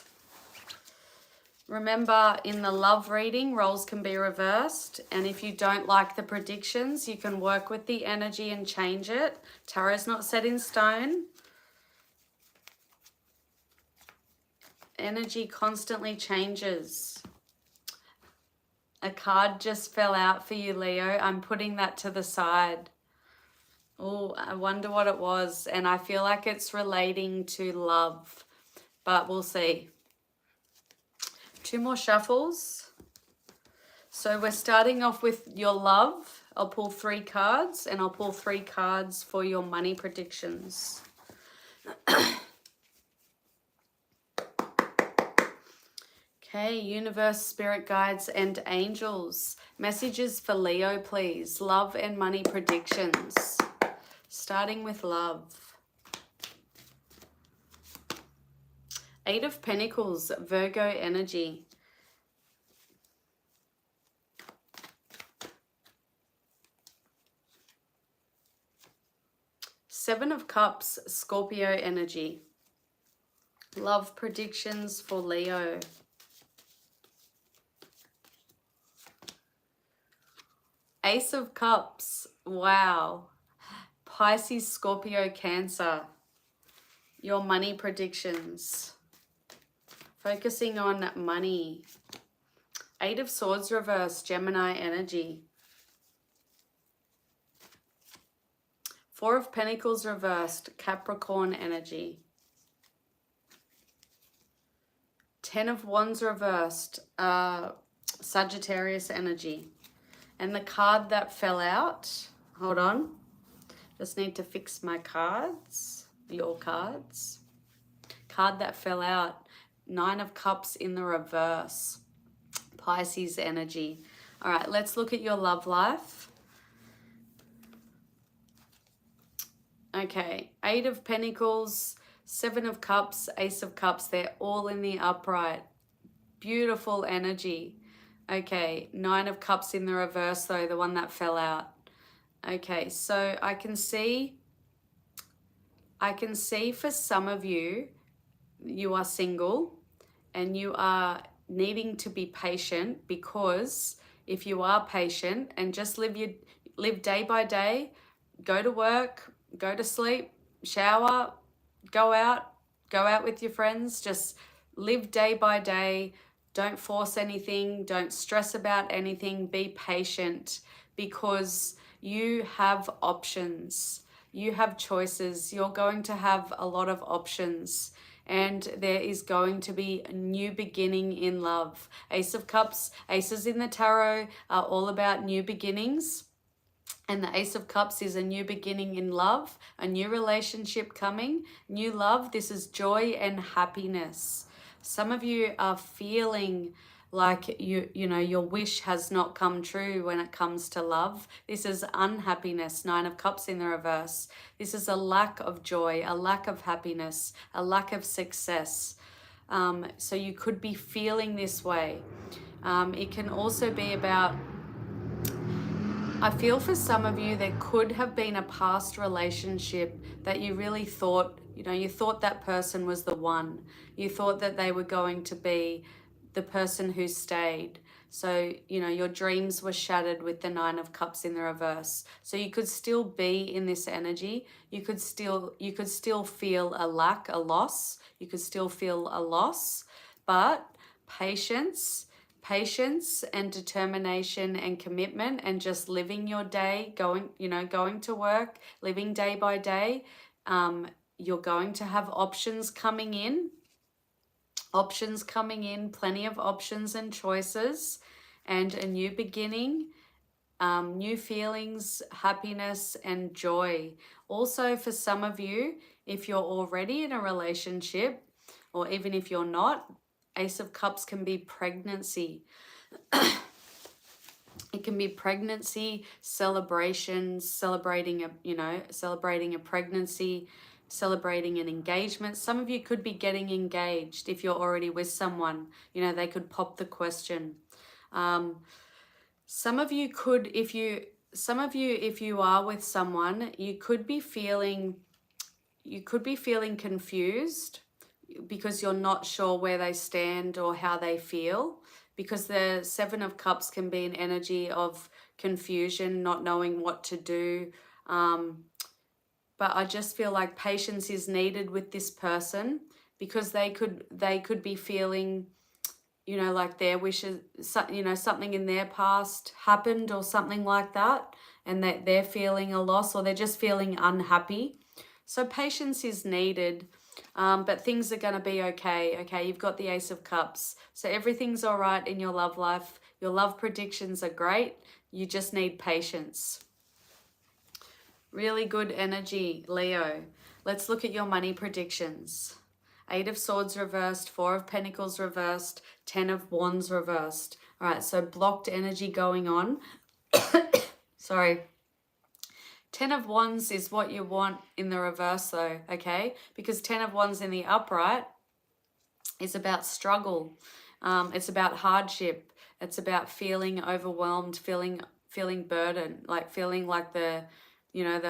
Remember, in the love reading, roles can be reversed. And if you don't like the predictions, you can work with the energy and change it. Tarot's not set in stone. Energy constantly changes. A card just fell out for you, Leo. I'm putting that to the side. Oh, I wonder what it was. And I feel like it's relating to love, but we'll see. 2 more shuffles. So we're starting off with your love. I'll pull 3 cards, and I'll pull 3 cards for your money predictions. Okay, universe, spirit guides, and angels. Messages for Leo, please. Love and money predictions. Starting with love. 8 of Pentacles, Virgo energy. Seven of Cups, Scorpio energy. Love predictions for Leo. Ace of Cups, wow. Pisces, Scorpio, Cancer. Your money predictions. Focusing on money. 8 of Swords reverse, Gemini energy. 4 of Pentacles reversed, Capricorn energy. 10 of Wands reversed, Sagittarius energy. And the card that fell out, hold on, just need to fix my cards, your cards. Card that fell out, 9 of Cups in the reverse, Pisces energy. All right, let's look at your love life. Okay, 8 of Pentacles, 7 of Cups, Ace of Cups, they're all in the upright. Beautiful energy. Okay, 9 of Cups in the reverse though, the one that fell out. Okay, so I can see for some of you, you are single and you are needing to be patient, because if you are patient and just live day by day, go to work, go to sleep, shower, go out with your friends, just live day by day. Don't force anything, don't stress about anything, be patient, because you have options, you have choices, you're going to have a lot of options, and there is going to be a new beginning in love. Ace of Cups, aces in the tarot are all about new beginnings. And the Ace of Cups is a new beginning in love, a new relationship coming, new love. This is joy and happiness. Some of you are feeling like you know your wish has not come true when it comes to love. This is unhappiness, 9 of Cups in the reverse. This is a lack of joy, a lack of happiness, a lack of success. So you could be feeling this way. It can also be about, I feel for some of you, there could have been a past relationship that you really thought, you thought that person was the one. You thought that they were going to be the person who stayed. So, your dreams were shattered with the 9 of Cups in the reverse. So you could still be in this energy. You could still feel a lack, a loss. You could still feel a loss, but patience and determination and commitment, and just living your day, going to work, living day by day. You're going to have options coming in, plenty of options and choices, and a new beginning, new feelings, happiness and joy. Also, for some of you, if you're already in a relationship, or even if you're not, Ace of Cups can be pregnancy. It can be pregnancy, celebrations, celebrating a pregnancy, celebrating an engagement. Some of you could be getting engaged if you're already with someone. They could pop the question. Some of you could, if you are with someone, you could be feeling confused because you're not sure where they stand or how they feel, because the 7 of Cups can be an energy of confusion, not knowing what to do. But I just feel like patience is needed with this person, because they could be feeling you know, like their wishes, you know, something in their past happened or something like that, and that they're feeling a loss or they're just feeling unhappy. So patience is needed, but things are going to be okay. Okay, you've got the Ace of Cups. So everything's all right in your love life. Your love predictions are great. You just need patience. Really good energy, Leo. Let's look at your money predictions. 8 of Swords reversed, 4 of Pentacles reversed, 10 of Wands reversed. All right, so blocked energy going on. Sorry. 10 of Wands is what you want in the reverse though, okay? Because 10 of Wands in the upright is about struggle. It's about hardship. It's about feeling overwhelmed, feeling burdened, like feeling like the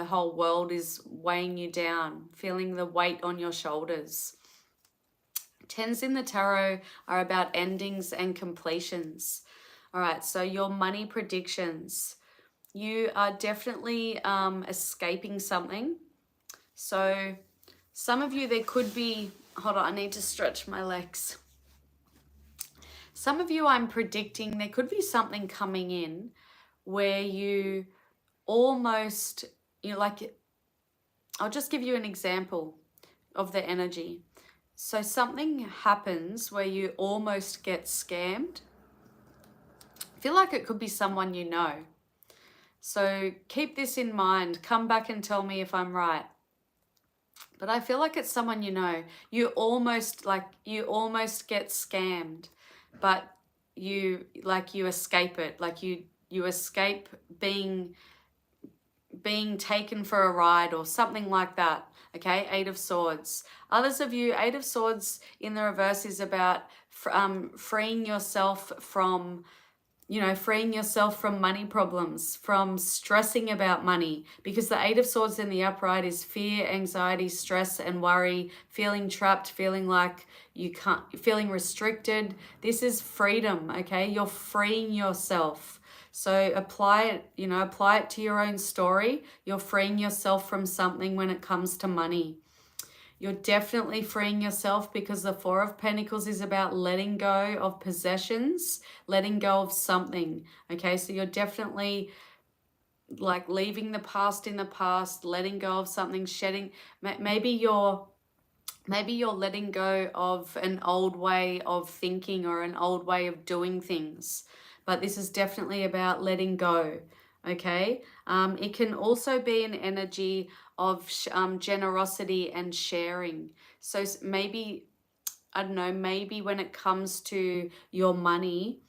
whole world is weighing you down, feeling the weight on your shoulders. 10s in the tarot are about endings and completions. All right, so your money predictions. You are definitely escaping something. So some of you, there could be, hold on, I need to stretch my legs. Some of you, I'm predicting there could be something coming in where you almost, I'll just give you an example of the energy. So something happens where you almost get scammed. I feel like it could be someone you know. So keep this in mind. Come back and tell me if I'm right. But I feel like it's someone you know. You almost get scammed, but you escape it. Like you escape being taken for a ride or something like that. Okay, 8 of Swords. Others of you, 8 of Swords in the reverse is about freeing yourself from, freeing yourself from money problems, from stressing about money, because the 8 of Swords in the upright is fear, anxiety, stress, and worry, feeling trapped, feeling like you can't, feeling restricted. This is freedom, okay? You're freeing yourself. So apply it to your own story. You're freeing yourself from something when it comes to money. You're definitely freeing yourself because the 4 of Pentacles is about letting go of possessions, letting go of something. Okay, so you're definitely like leaving the past in the past, letting go of something, shedding. Maybe you're letting go of an old way of thinking or an old way of doing things. But this is definitely about letting go, okay? It can also be an energy of generosity and sharing. So maybe, I don't know, maybe when it comes to your money,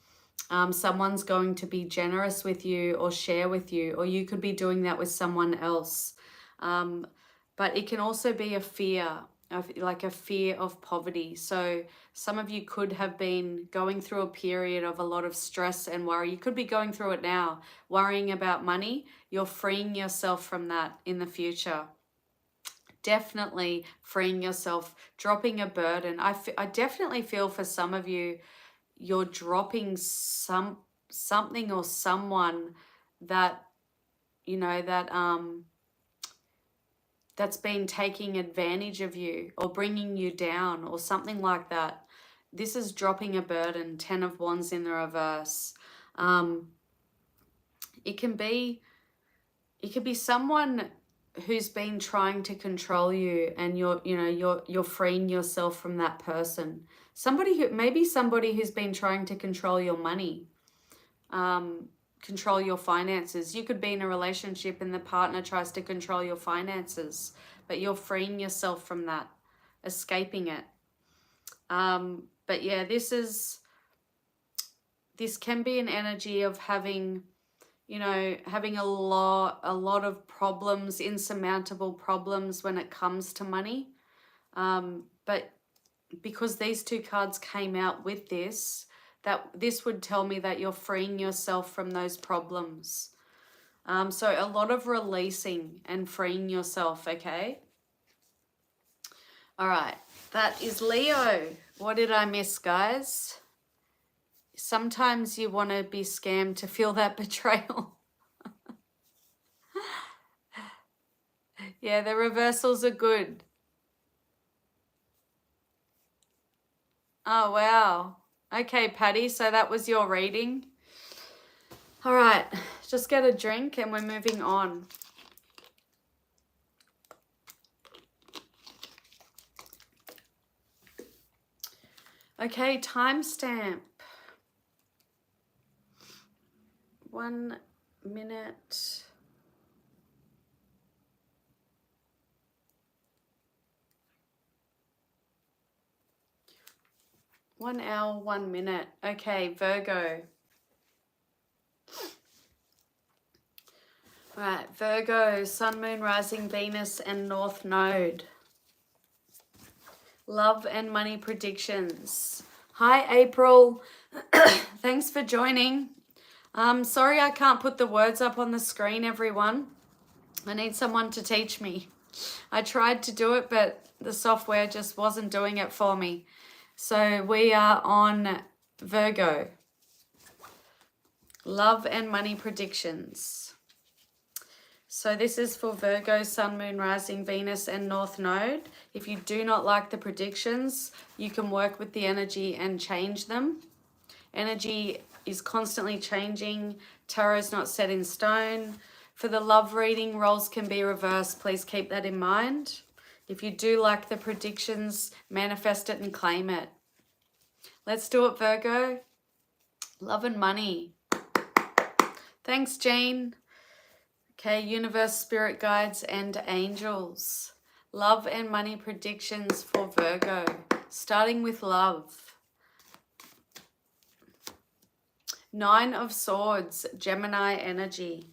someone's going to be generous with you or share with you, or you could be doing that with someone else. But it can also be a fear, like a fear of poverty. So some of you could have been going through a period of a lot of stress and worry. You could be going through it now, worrying about money. You're freeing yourself from that in the future. Definitely freeing yourself, dropping a burden. I definitely feel for some of you, you're dropping something or someone that, that's been taking advantage of you or bringing you down or something like that. This is dropping a burden, 10 of Wands in the reverse. It can be someone who's been trying to control you, and you're freeing yourself from that person. Maybe somebody who's been trying to control your money, control your finances. You could be in a relationship and the partner tries to control your finances, but you're freeing yourself from that, escaping it. But yeah, this can be an energy of having a lot of problems, insurmountable problems when it comes to money. But because these 2 cards came out with this, this would tell me that you're freeing yourself from those problems. So a lot of releasing and freeing yourself, okay? All right, that is Leo. What did I miss, guys? Sometimes you want to be scammed to feel that betrayal. Yeah, the reversals are good. Oh, wow. Okay, Patty, so that was your reading. All right, just get a drink and we're moving on. Okay, timestamp. 1 minute. 1 hour, 1 minute. Okay, Virgo. All right, Virgo, Sun, Moon, Rising, Venus, and North Node. Love and money predictions. Hi, April. Thanks for joining. Sorry I can't put the words up on the screen, everyone. I need someone to teach me. I tried to do it, but the software just wasn't doing it for me. So we are on Virgo. Love and money predictions. So this is for Virgo, Sun, Moon, Rising, Venus, and North Node. If you do not like the predictions, you can work with the energy and change them. Energy is constantly changing. Tarot is not set in stone. For the love reading, roles can be reversed. Please keep that in mind. If you do like the predictions, manifest it and claim it. Let's do it, Virgo. Love and money. Thanks, Jean. Okay, universe, spirit guides, and angels. Love and money predictions for Virgo. Starting with love. 9 of Swords, Gemini energy.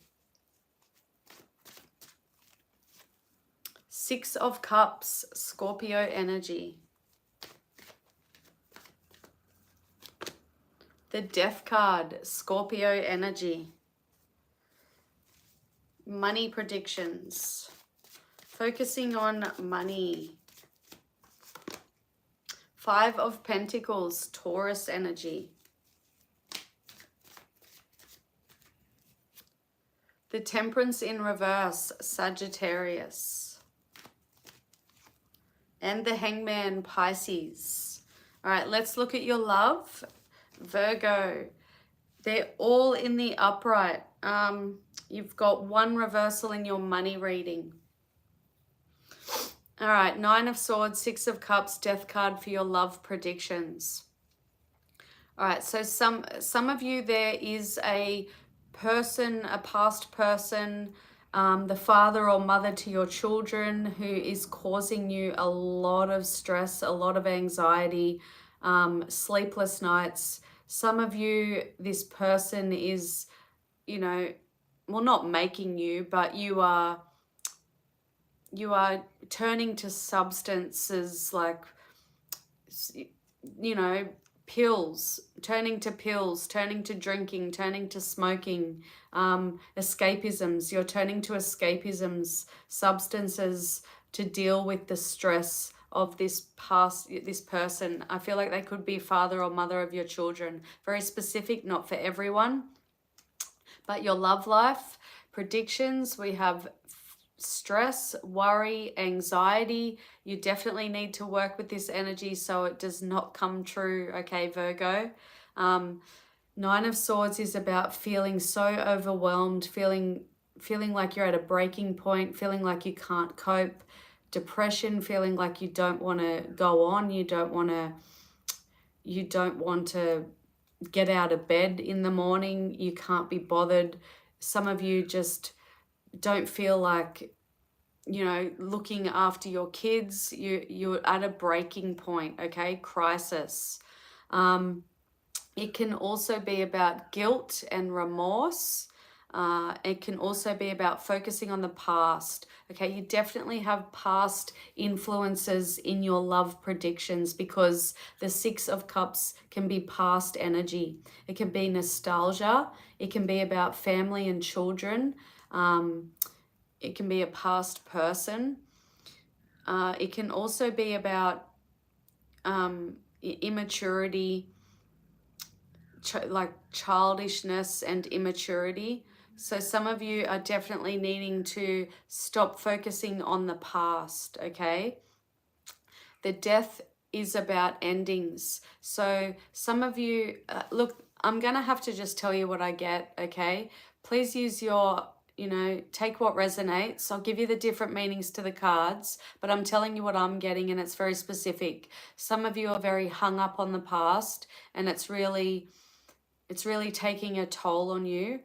6 of Cups, Scorpio energy. The Death card, Scorpio energy. Money predictions. Focusing on money. 5 of Pentacles, Taurus energy. The Temperance in reverse, Sagittarius. And the Hangman, Pisces. All right, let's look at your love. Virgo. They're all in the upright. You've got 1 reversal in your money reading. All right, 9 of Swords, 6 of Cups, Death card for your love predictions. All right, so some of you, there is a person, a past person, the father or mother to your children who is causing you a lot of stress, a lot of anxiety, sleepless nights. Some of you, this person is, you know, well, not making you, but you are turning to substances like, you know, pills, turning to drinking, turning to smoking, escapisms. You're turning to escapisms, substances to deal with the stress of this person. I feel like they could be father or mother of your children. Very specific, not for everyone. But your love life predictions, we have stress, worry, anxiety. You definitely need to work with this energy so it does not come true, okay, Virgo? 9 of Swords is about feeling so overwhelmed, feeling like you're at a breaking point, feeling like you can't cope. Depression, feeling like you don't want to go on, you don't want to get out of bed in the morning, you can't be bothered. Some of you just don't feel like, you know, looking after your kids. You're at a breaking point, okay? Crisis. It can also be about guilt and remorse. It can also be about focusing on the past. Okay, you definitely have past influences in your love predictions because the 6 of Cups can be past energy. It can be nostalgia. It can be about family and children. It can be a past person. It can also be about immaturity, like childishness and immaturity. So some of you are definitely needing to stop focusing on the past, okay? The Death is about endings. So some of you, look, I'm going to have to just tell you what I get, okay? Please use your, take what resonates. I'll give you the different meanings to the cards, but I'm telling you what I'm getting, and it's very specific. Some of you are very hung up on the past, and it's really taking a toll on you.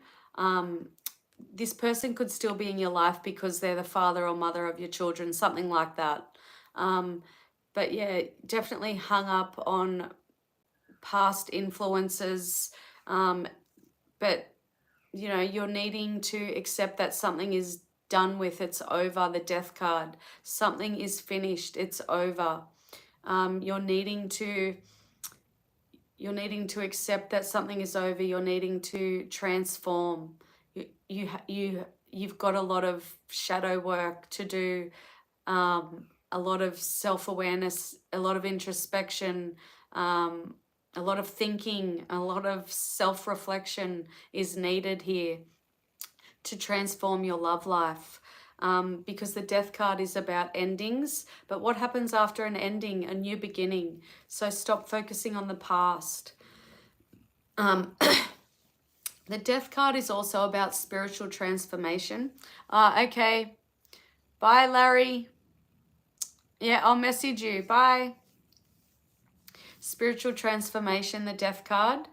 This person could still be in your life because they're the father or mother of your children, something like that. But yeah, definitely hung up on past influences. But, you're needing to accept that something is done with, it's over, the death card. Something is finished, it's over. You're needing to accept that something is over. You're needing to transform. You've got a lot of shadow work to do, a lot of self-awareness, a lot of introspection, a lot of thinking, a lot of self-reflection is needed here to transform your love life. Because the death card is about endings, but what happens after an ending? A new beginning. So stop focusing on the past. The death card is also about spiritual transformation. Okay. Bye, Larry. Yeah, I'll message you. Bye. Spiritual transformation, the death card.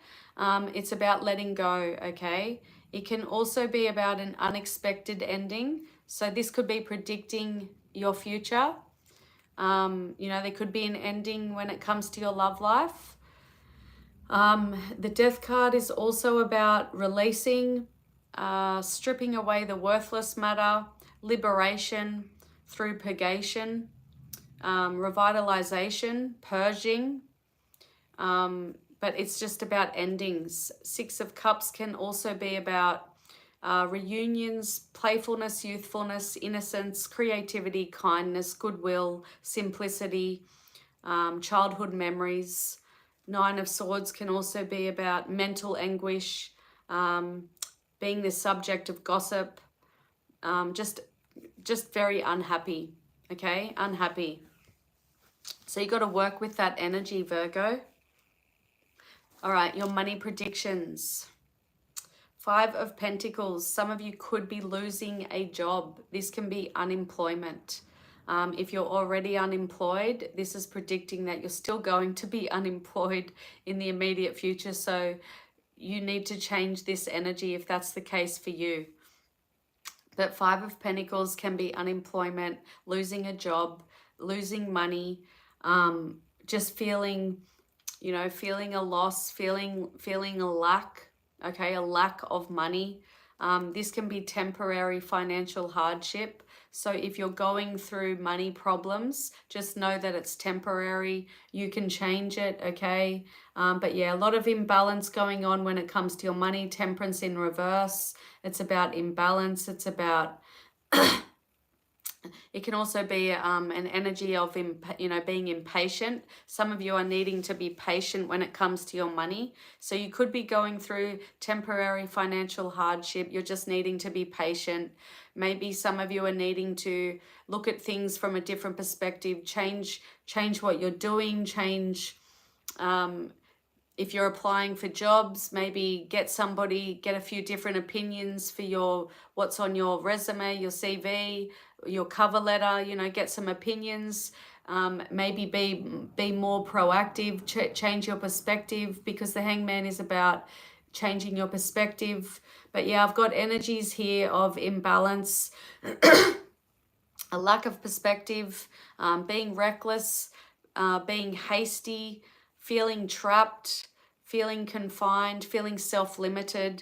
It's about letting go, okay? It can also be about an unexpected ending. So this could be predicting your future. There could be an ending when it comes to your love life. The death card is also about releasing, stripping away the worthless matter, liberation through purgation, revitalization, purging. But it's just about endings. Six of Cups can also be about reunions, playfulness, youthfulness, innocence, creativity, kindness, goodwill, simplicity, childhood memories. Nine of Swords can also be about mental anguish, being the subject of gossip, just very unhappy, okay? Unhappy. So you got to work with that energy, Virgo. All right, your money predictions. Five of Pentacles. Some of you could be losing a job. This can be unemployment. If you're already unemployed, this is predicting that you're still going to be unemployed in the immediate future. So you need to change this energy if that's the case for you. But Five of Pentacles can be unemployment, losing a job, losing money, just feeling, feeling a loss, feeling a lack, okay, a lack of money. This can be temporary financial hardship. So if you're going through money problems, just know that it's temporary. You can change it, okay? But yeah, a lot of imbalance going on when it comes to your money. Temperance in reverse. It's about imbalance. It's about... It can also be an energy of, being impatient. Some of you are needing to be patient when it comes to your money. So you could be going through temporary financial hardship. You're just needing to be patient. Maybe some of you are needing to look at things from a different perspective, change what you're doing, change... if you're applying for jobs, maybe get a few different opinions for what's on your resume, your CV, your cover letter, get some opinions. Maybe be more proactive, change your perspective, because the Hangman is about changing your perspective. But yeah, I've got energies here of imbalance, a lack of perspective, being reckless, being hasty, feeling trapped, feeling confined, feeling self-limited,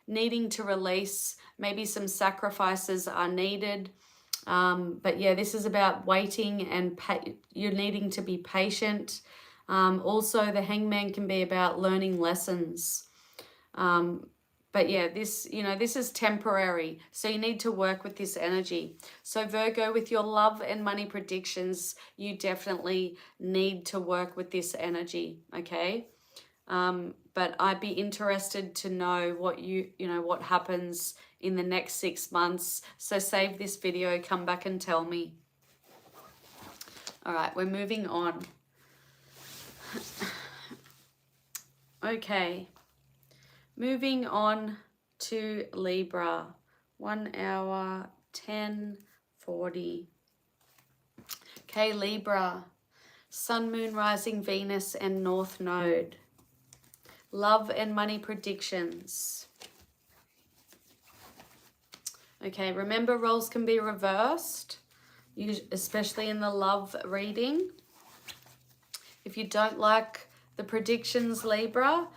needing to release. Maybe some sacrifices are needed. But yeah, this is about waiting and you're needing to be patient. Also, the Hangman can be about learning lessons. But yeah, this is temporary. So you need to work with this energy. So Virgo, with your love and money predictions, you definitely need to work with this energy, okay? But I'd be interested to know what happens in the next 6 months. So save this video, come back and tell me. All right, we're moving on. Okay, moving on to Libra. 1 hour, 10:40. Okay, Libra. Sun, Moon, Rising, Venus, and North Node. Love and money predictions. Okay, remember roles can be reversed, especially in the love reading. If you don't like the predictions, Libra,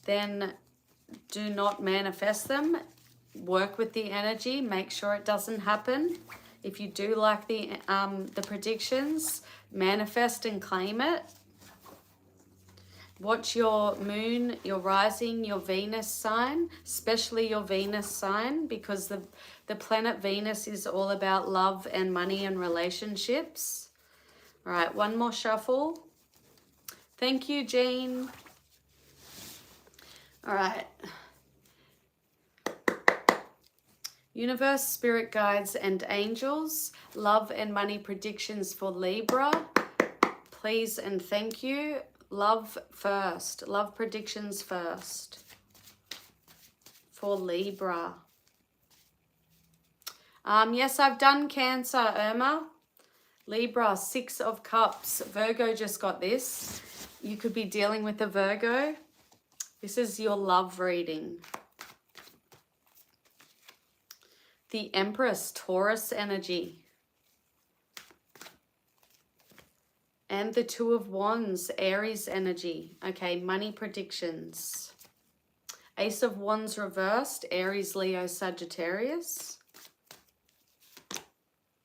then do not manifest them. Work with the energy, make sure it doesn't happen. If you do like the predictions, manifest and claim it. Watch your moon, your rising, your Venus sign, especially your Venus sign, because the planet Venus is all about love and money and relationships. All right, one more shuffle. Thank you, Jean. All right. Universe, spirit guides, and angels. Love and money predictions for Libra. Please and thank you. Love first. Love predictions first for Libra. Yes, I've done Cancer, Irma. Libra, 6 of Cups. Virgo just got this. You could be dealing with a Virgo. This is your love reading. The Empress, Taurus energy. And the 2 of Wands, Aries energy. Okay, money predictions. Ace of Wands reversed, Aries, Leo, Sagittarius.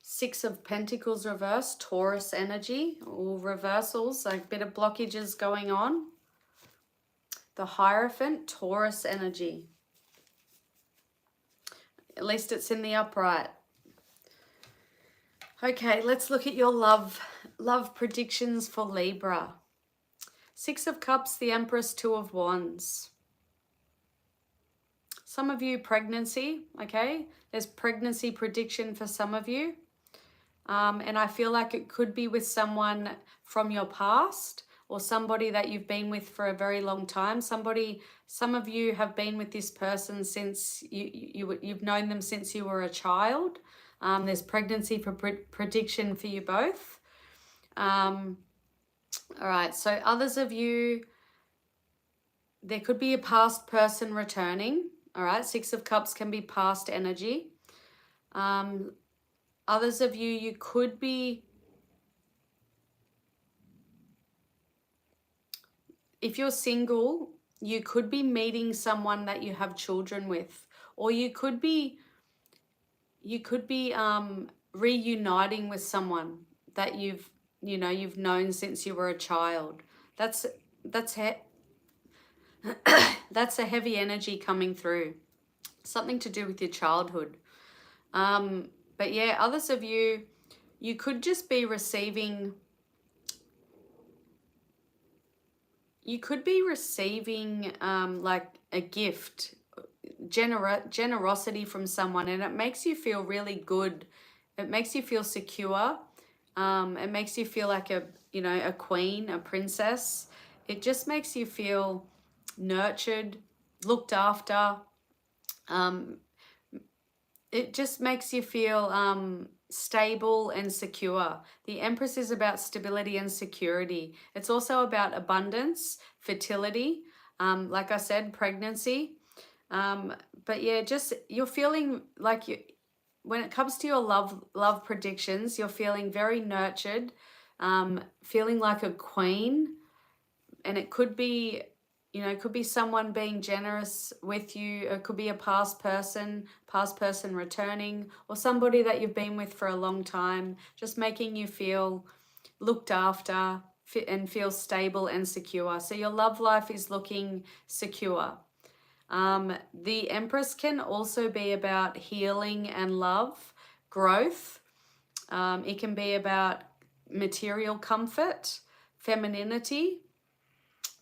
6 of Pentacles reversed, Taurus energy. All reversals, like a bit of blockages going on. The Hierophant, Taurus energy. At least it's in the upright. Okay, let's look at your love predictions for Libra. 6 of Cups, the Empress, 2 of Wands. Some of you, pregnancy, okay? There's pregnancy prediction for some of you. And I feel like it could be with someone from your past or somebody that you've been with for a very long time. Some of you have been with this person since you've known them since you were a child. There's pregnancy prediction for you both. All right, so others of you, there could be a past person returning. All right, 6 of Cups can be past energy. Others of you, you could be, if you're single, you could be meeting someone that you have children with, or you could be reuniting with someone that you've known since you were a child. That's that's a heavy energy coming through. Something to do with your childhood. But yeah, others of you, you could just be receiving, like a gift, generosity from someone, and it makes you feel really good. It makes you feel secure. It makes you feel like a queen, a princess. It just makes you feel nurtured, looked after. It just makes you feel stable and secure. The Empress is about stability and security. It's also about abundance, fertility, like I said, pregnancy. But yeah, just you're feeling like when it comes to your love predictions, you're feeling very nurtured, feeling like a queen. And it could be, it could be someone being generous with you. It could be a past person returning, or somebody that you've been with for a long time, just making you feel looked after and feel stable and secure. So your love life is looking secure. The Empress can also be about healing and love, growth. It can be about material comfort, femininity,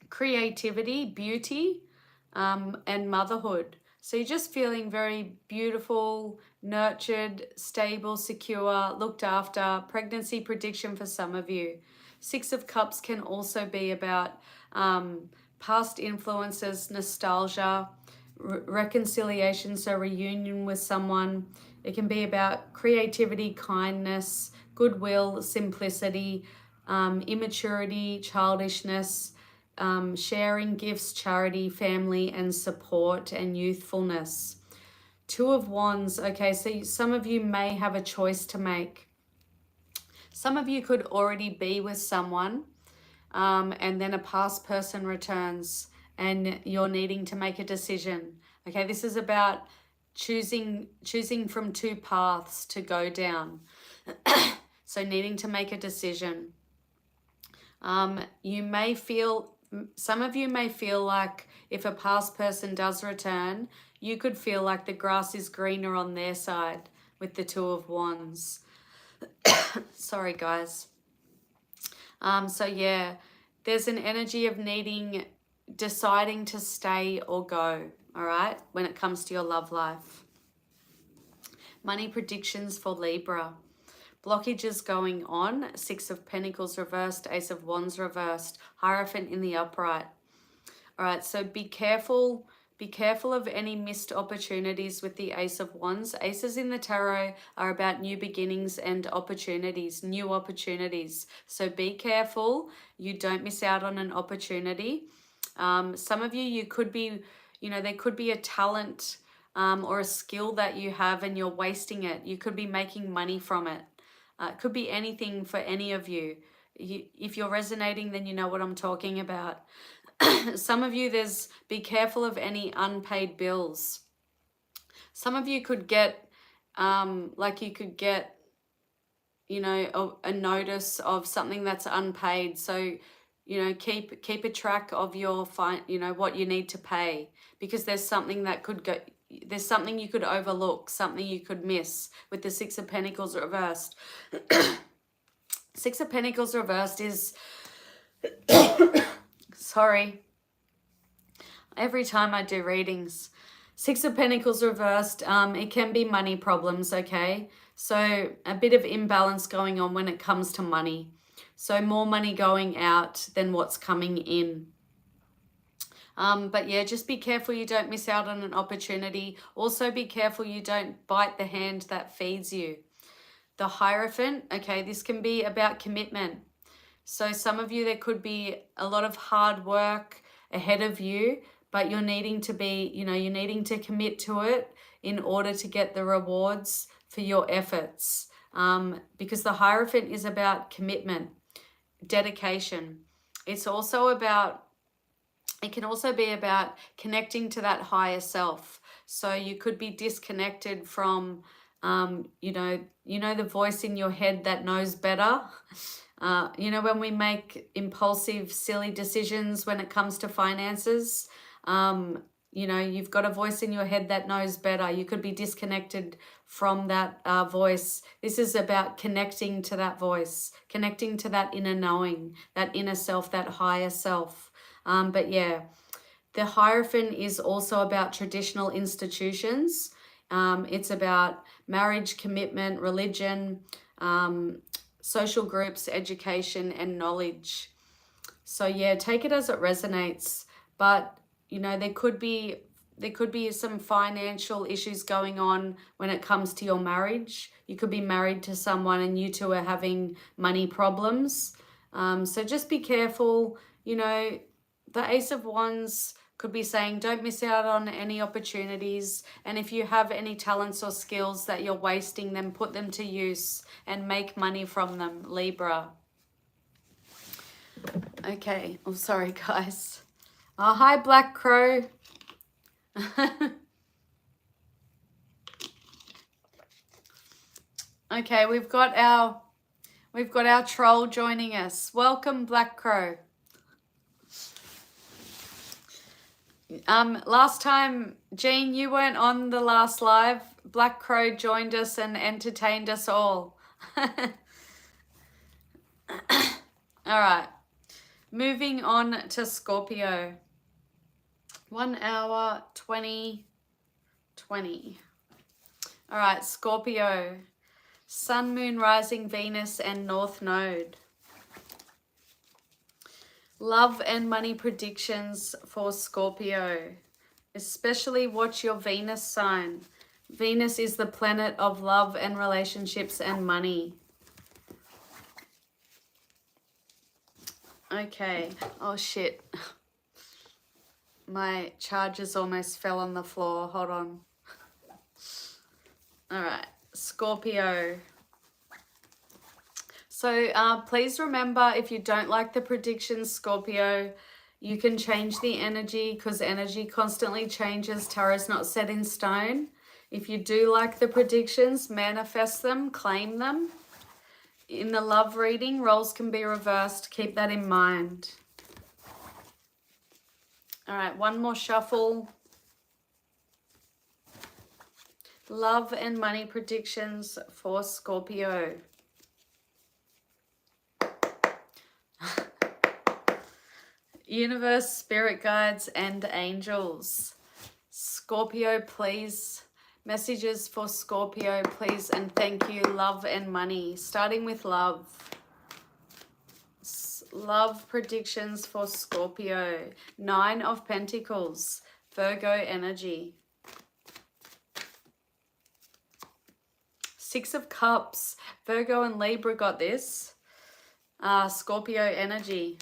creativity, beauty, and motherhood. So you're just feeling very beautiful, nurtured, stable, secure, looked after. Pregnancy prediction for some of you. Six of Cups can also be about past influences, nostalgia, reconciliation, so reunion with someone. It can be about creativity, kindness, goodwill, simplicity, immaturity, childishness, sharing gifts, charity, family, and support, and youthfulness. Two of Wands. Okay, so some of you may have a choice to make. Some of you could already be with someone, and then a past person returns and you're needing to make a decision. Okay, this is about choosing from two paths to go down. So needing to make a decision. You may feel, some of you may feel like if a past person does return, you could feel like the grass is greener on their side with the Two of Wands. Sorry, guys. So yeah, there's an energy of deciding to stay or go, all right, when it comes to your love life. Money predictions for Libra. Blockages going on. Six of Pentacles reversed, Ace of Wands reversed, Hierophant in the upright. All right, so be careful. Be careful of any missed opportunities with the Ace of Wands. Aces in the tarot are about new beginnings and opportunities, new opportunities. So be careful you don't miss out on an opportunity. Some of you could be, there could be a talent or a skill that you have and you're wasting it. You could be making money from it. It could be anything for any of you. If you're resonating, then you know what I'm talking about. Some of you, be careful of any unpaid bills. Some of you could get, a notice of something that's unpaid. So, keep a track of your what you need to pay, because there's something that could go. There's something you could overlook, something you could miss with the Six of Pentacles reversed. Six of Pentacles reversed is, sorry, every time I do readings. Six of Pentacles reversed, it can be money problems, okay? So a bit of imbalance going on when it comes to money. So more money going out than what's coming in. But yeah, just be careful you don't miss out on an opportunity. Also be careful you don't bite the hand that feeds you. The Hierophant, okay, this can be about commitment. So some of you, there could be a lot of hard work ahead of you, but you're needing to be, you're needing to commit to it in order to get the rewards for your efforts. Because the Hierophant is about commitment, dedication. It's also about, it can also be about connecting to that higher self. So you could be disconnected from, the voice in your head that knows better. When we make impulsive, silly decisions when it comes to finances, you've got a voice in your head that knows better. You could be disconnected from that voice. This is about connecting to that voice, connecting to that inner knowing, that inner self, that higher self. But yeah, the Hierophant is also about traditional institutions. It's about marriage, commitment, religion, social groups, education, and knowledge. So yeah, take it as it resonates. But there could be some financial issues going on when it comes to your marriage. You could be married to someone and you two are having money problems. So just be careful. The Ace of Wands could be saying don't miss out on any opportunities, and if you have any talents or skills that you're wasting, then put them to use and make money from them, Libra. Okay, oh sorry guys. Oh, hi Black Crow. Okay, we've got our troll joining us. Welcome Black Crow. Last time, Jean, you weren't on the last live. Black Crow joined us and entertained us all. All right. Moving on to Scorpio. 1 hour, 20. All right, Scorpio. Sun, Moon, Rising, Venus, and North Node. Love and money predictions for Scorpio. Especially watch your Venus sign. Venus is the planet of love and relationships and money. Okay. Oh, shit. My chargers almost fell on the floor. Hold on. All right. Scorpio. So please remember, if you don't like the predictions, Scorpio, you can change the energy because energy constantly changes. Tarot's not set in stone. If you do like the predictions, manifest them, claim them. In the love reading, roles can be reversed. Keep that in mind. All right, one more shuffle. Love and money predictions for Scorpio. Universe, spirit guides, and angels. Scorpio, please. Messages for Scorpio, please, and thank you. Love and money. Starting with love. Love predictions for Scorpio. 9 of Pentacles. Virgo energy. 6 of Cups. Virgo and Libra got this. Scorpio energy.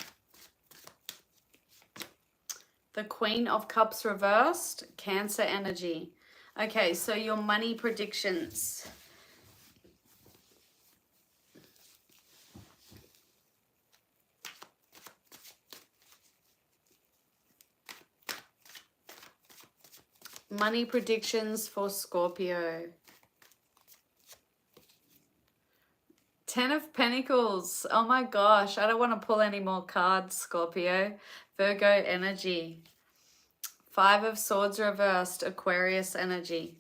The Queen of Cups reversed. Cancer energy. Okay, so your money predictions. Money predictions for Scorpio. 10 of Pentacles. Oh my gosh, I don't want to pull any more cards, Scorpio. Virgo energy. 5 of Swords reversed. Aquarius energy.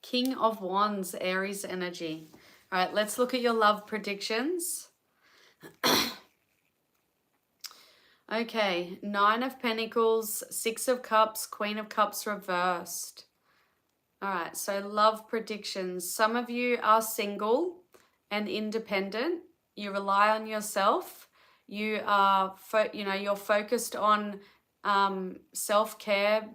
King of Wands. Aries energy. All right, let's look at your love predictions. Okay, 9 of Pentacles, 6 of Cups, Queen of Cups reversed. All right, so love predictions. Some of you are single and independent. You rely on yourself. You are, you're focused on self-care,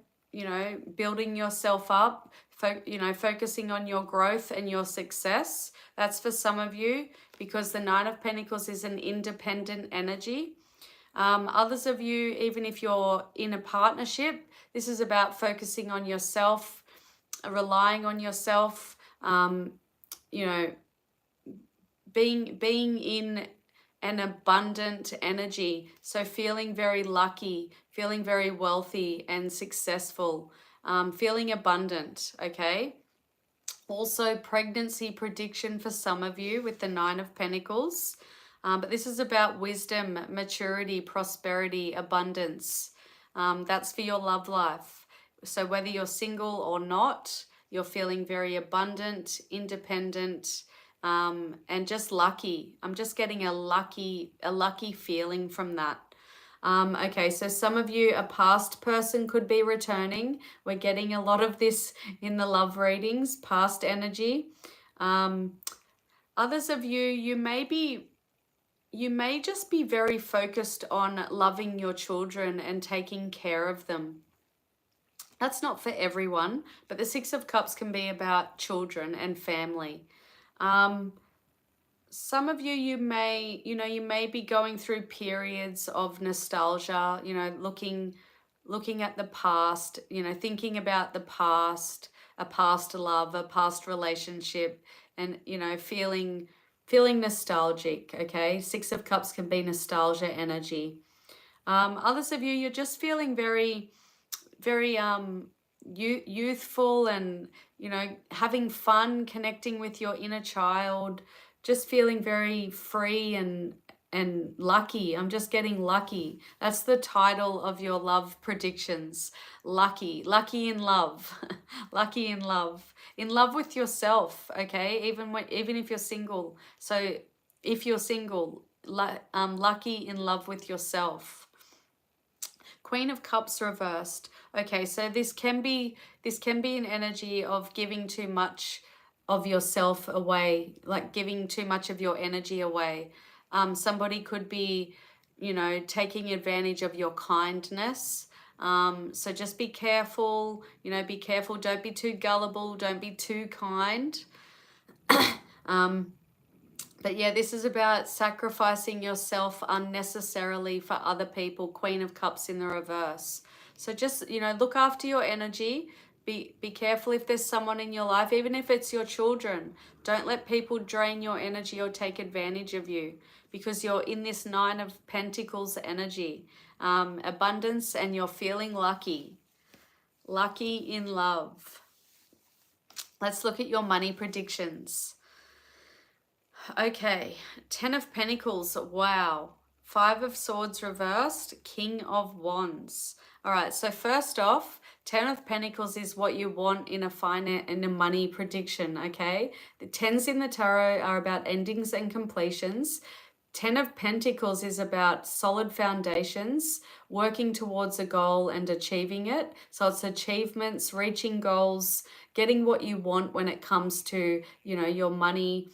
building yourself up, focusing on your growth and your success. That's for some of you because the 9 of Pentacles is an independent energy. Others of you, even if you're in a partnership, this is about focusing on yourself, relying on yourself, being in an abundant energy. So feeling very lucky, feeling very wealthy and successful, feeling abundant, okay? Also, pregnancy prediction for some of you with the 9 of Pentacles. But this is about wisdom, maturity, prosperity, abundance. That's for your love life. So whether you're single or not, you're feeling very abundant, independent, and just lucky. I'm just getting a lucky feeling from that. Okay, so some of you, a past person could be returning. We're getting a lot of this in the love readings, past energy. Others of you, you may just be very focused on loving your children and taking care of them. That's not for everyone, but the 6 of Cups can be about children and family. Some of you, you may be going through periods of nostalgia, looking at the past, thinking about the past, a past love, a past relationship, and, feeling nostalgic, okay? 6 of Cups can be nostalgia energy. Others of you, you're just feeling very, very youthful and, having fun, connecting with your inner child, just feeling very free and lucky. I'm just getting lucky. That's the title of your love predictions. Lucky in love. Lucky in love. In love with yourself, okay? Even if you're single. So if you're single, lucky in love with yourself. Queen of Cups reversed. Okay, so this can be an energy of giving too much of yourself away, like giving too much of your energy away. Somebody could be, you know, taking advantage of your kindness. So just be careful, you know, be careful. Don't be too gullible. Don't be too kind. But yeah, this is about sacrificing yourself unnecessarily for other people. Queen of Cups in the reverse. So just, you know, look after your energy. Be careful if there's someone in your life, even if it's your children. Don't let people drain your energy or take advantage of you, because you're in this Nine of Pentacles energy. Abundance, and you're feeling lucky. Lucky in love. Let's look at your money predictions. Okay, 10 of Pentacles, wow. 5 of Swords reversed, King of Wands. All right, so first off, 10 of Pentacles is what you want in a money prediction, okay? The 10s in the tarot are about endings and completions. 10 of Pentacles is about solid foundations, working towards a goal and achieving it. So it's achievements, reaching goals, getting what you want when it comes to, you know, your money,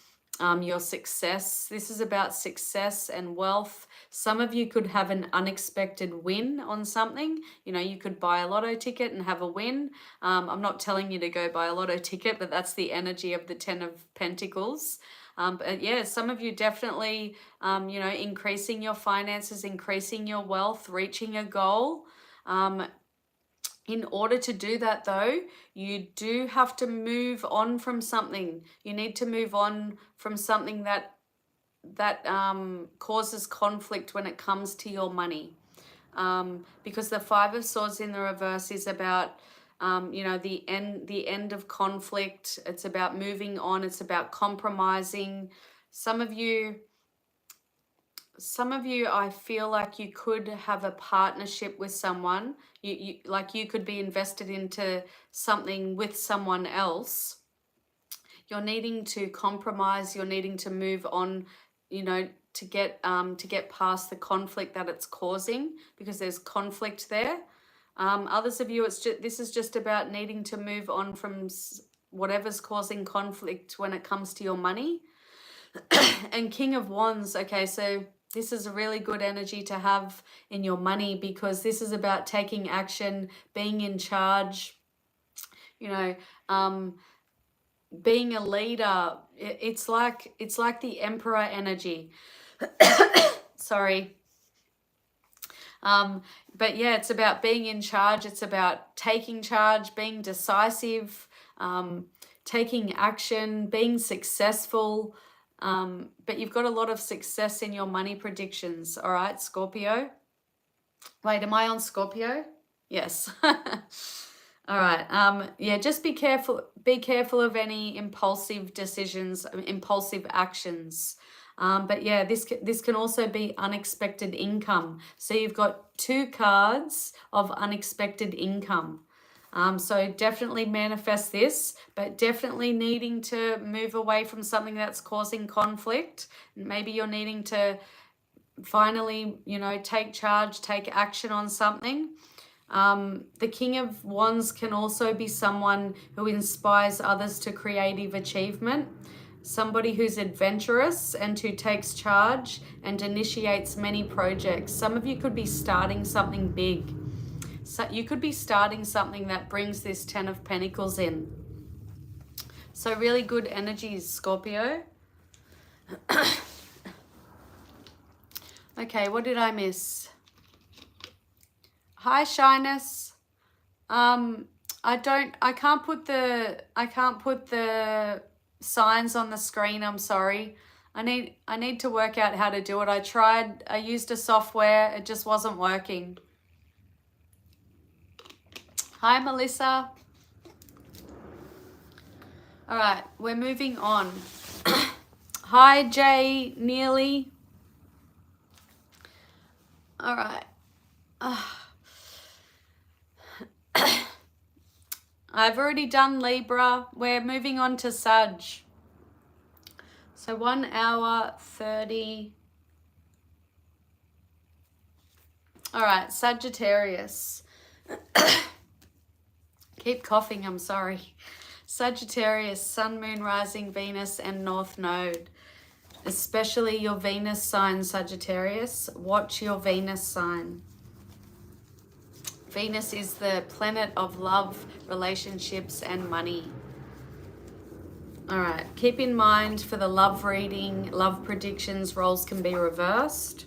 your success. This is about success and wealth. Some of you could have an unexpected win on something. You know, you could buy a lotto ticket and have a win. I'm not telling you to go buy a lotto ticket, but that's the energy of the 10 of Pentacles. But yeah, some of you definitely, you know, increasing your finances, increasing your wealth, reaching a goal. In order to do that, though, you do have to move on from something. You need to move on from something that causes conflict when it comes to your money. Because the 5 of Swords in the reverse is about, you know, the end of conflict. It's about moving on. It's about compromising. Some of you, I feel like you could have a partnership with someone. You could be invested into something with someone else. You're needing to compromise. You're needing to move on, you know, to get past the conflict that it's causing, because there's conflict there. Others of you, this is just about needing to move on from whatever's causing conflict when it comes to your money. And King of Wands, okay, so this is a really good energy to have in your money, because this is about taking action, being in charge, you know, being a leader. It's like the Emperor energy. Sorry. But yeah, it's about being in charge. It's about taking charge, being decisive, taking action, being successful. But you've got a lot of success in your money predictions. All right, Scorpio. Wait, am I on Scorpio? Yes. All right. Yeah, just be careful. Be careful of any impulsive decisions, impulsive actions. But yeah, this can also be unexpected income. So you've got 2 cards of unexpected income. So definitely manifest this, but definitely needing to move away from something that's causing conflict. Maybe you're needing to finally, you know, take charge, take action on something. The King of Wands can also be someone who inspires others to creative achievement. Somebody who's adventurous and who takes charge and initiates many projects. Some of you could be starting something big. So you could be starting something that brings this 10 of Pentacles in. So really good energies, Scorpio. Okay, what did I miss? Hi, Shyness. I can't put the signs on the screen. I'm sorry. I need to work out how to do it. I used a software. It just wasn't working. Hi, Melissa. All right, we're moving on. Hi, Jay Neely. All right. I've already done Libra. We're moving on to Sag. So 1 hour 30. All right, Sagittarius. Keep coughing, I'm sorry. Sagittarius, Sun, Moon, Rising, Venus, and North Node. especially your Venus sign, Sagittarius. Watch your Venus sign. Venus is the planet of love, relationships, and money. All right, keep in mind for the love reading, love predictions, roles can be reversed.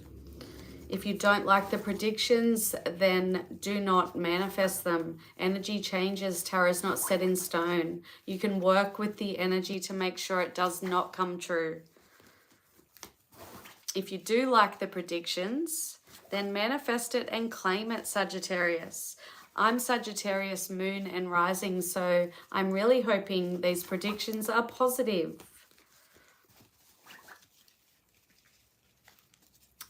If you don't like the predictions, then do not manifest them. Energy changes. Tarot is not set in stone. You can work with the energy to make sure it does not come true. If you do like the predictions, then manifest it and claim it, Sagittarius. I'm Sagittarius moon and rising, so I'm really hoping these predictions are positive.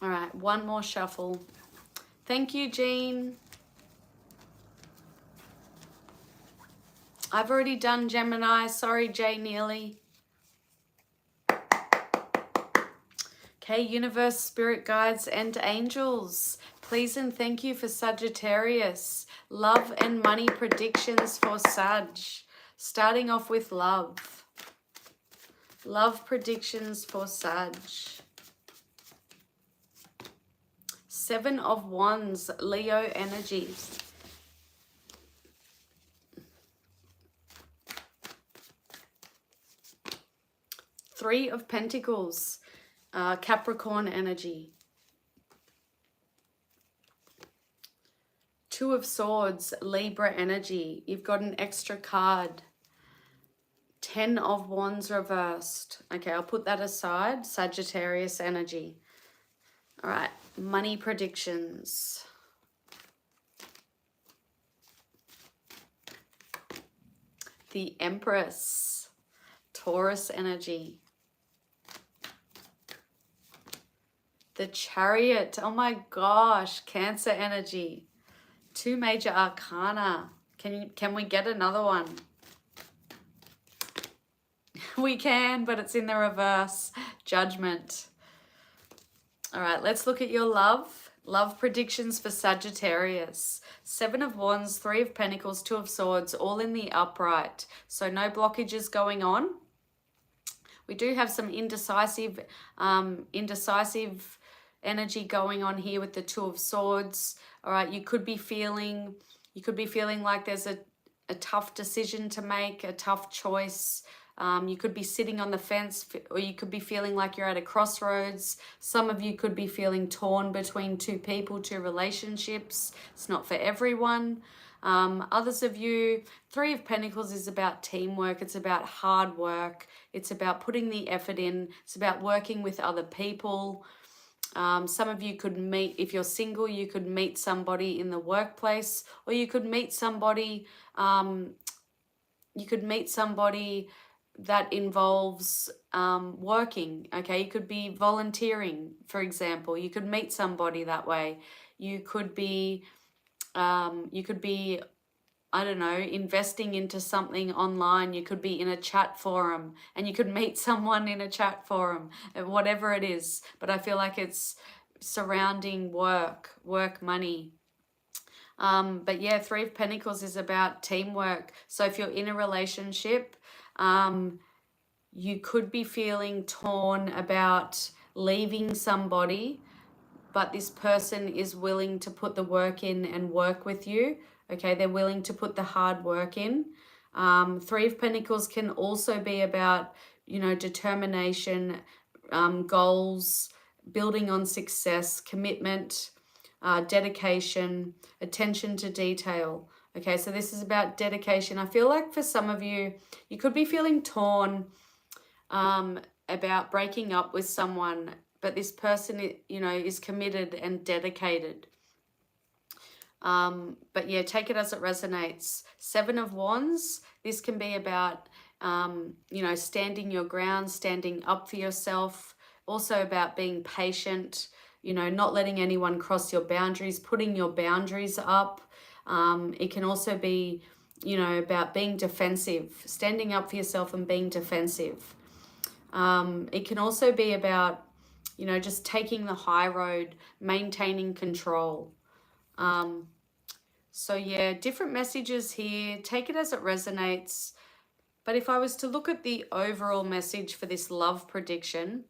All right, one more shuffle. Thank you, Jean. I've already done Gemini. Sorry, Jay Neely. Okay, universe, spirit guides, and angels. Please and thank you for Sagittarius. Love and money predictions for Sag. Starting off with love. Love predictions for Sag. 7 of Wands, Leo energy. Three of Pentacles, Capricorn energy. 2 of Swords, Libra energy. You've got an extra card. 10 of Wands reversed. Okay, I'll put that aside. Sagittarius energy. All right, money predictions. The Empress, Taurus energy. The Chariot, oh my gosh, Cancer energy. 2 major arcana. Can we get another one? We can, but it's in the reverse. Judgment. All right, let's look at your love. Love predictions for Sagittarius. 7 of Wands, 3 of Pentacles, 2 of Swords, all in the upright. So no blockages going on. We do have some indecisive energy going on here with the 2 of Swords. All right, you could be feeling like there's a tough decision to make, a tough choice. You could be sitting on the fence, or you could be feeling like you're at a crossroads. Some of you could be feeling torn between 2 people, 2 relationships. It's not for everyone. Others of you, 3 of Pentacles is about teamwork. It's about hard work. It's about putting the effort in. It's about working with other people. Some of you could meet, if you're single, you could meet somebody in the workplace, or you could meet somebody, that involves working. Okay, you could be volunteering, for example. You could meet somebody that way. You could be I don't know, investing into something online. You could be in a chat forum and you could meet someone in a chat forum, whatever it is. But I feel like it's surrounding work, money. But yeah, 3 of Pentacles is about teamwork. So if you're in a relationship, you could be feeling torn about leaving somebody, but this person is willing to put the work in and work with you. Okay, they're willing to put the hard work in. 3 of Pentacles can also be about, determination, goals, building on success, commitment, dedication, attention to detail. Okay, so this is about dedication. I feel like for some of you, you could be feeling torn about breaking up with someone, but this person, is committed and dedicated. But yeah, take it as it resonates. 7 of Wands, this can be about, standing your ground, standing up for yourself. Also about being patient, not letting anyone cross your boundaries, putting your boundaries up. It can also be, about being defensive, standing up for yourself and being defensive. It can also be about, just taking the high road, maintaining control. So yeah, different messages here. Take it as it resonates. But if I was to look at the overall message for this love prediction,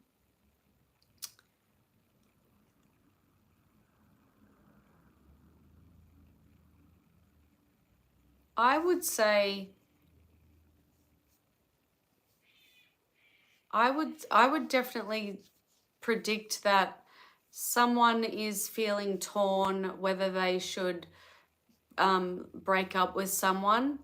I would say I would definitely predict that someone is feeling torn whether they should break up with someone,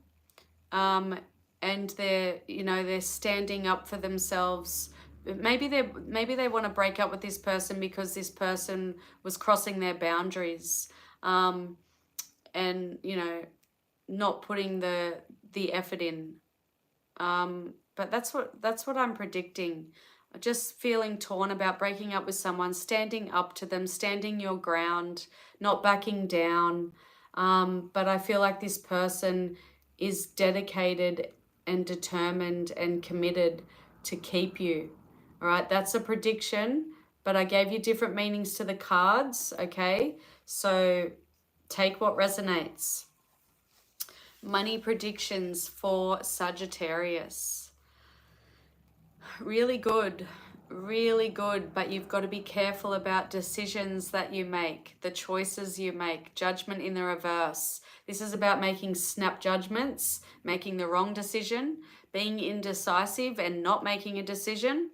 um, and they're standing up for themselves. Maybe they want to break up with this person because this person was crossing their boundaries, um, and not putting the effort in. But that's what I'm predicting. Just feeling torn about breaking up with someone, standing up to them, standing your ground, not backing down. But I feel like this person is dedicated and determined and committed to keep you. All right, that's a prediction, but I gave you different meanings to the cards, okay? So take what resonates. Money predictions for Sagittarius. Really good, really good, but you've got to be careful about decisions that you make, the choices you make, judgment in the reverse. This is about making snap judgments, making the wrong decision, being indecisive and not making a decision.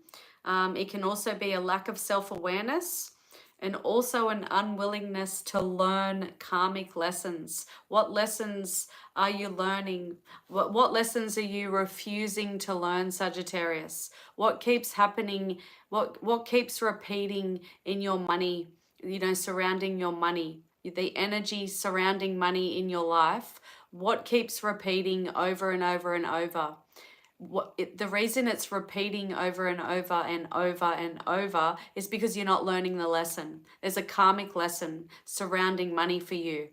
It can also be a lack of self-awareness and also an unwillingness to learn karmic lessons. What lessons are you learning? What lessons are you refusing to learn, Sagittarius? What keeps happening? What keeps repeating in your money, surrounding your money? The energy surrounding money in your life, what keeps repeating over and over and over? The reason it's repeating over and over and over and over is because you're not learning the lesson. There's a karmic lesson surrounding money for you.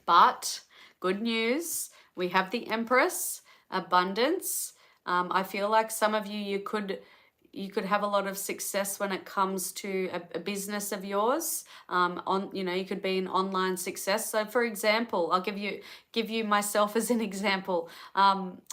But good news, we have the Empress, abundance. I feel like some of you could have a lot of success when it comes to a business of yours. You could be an online success. So for example, I'll give you myself as an example.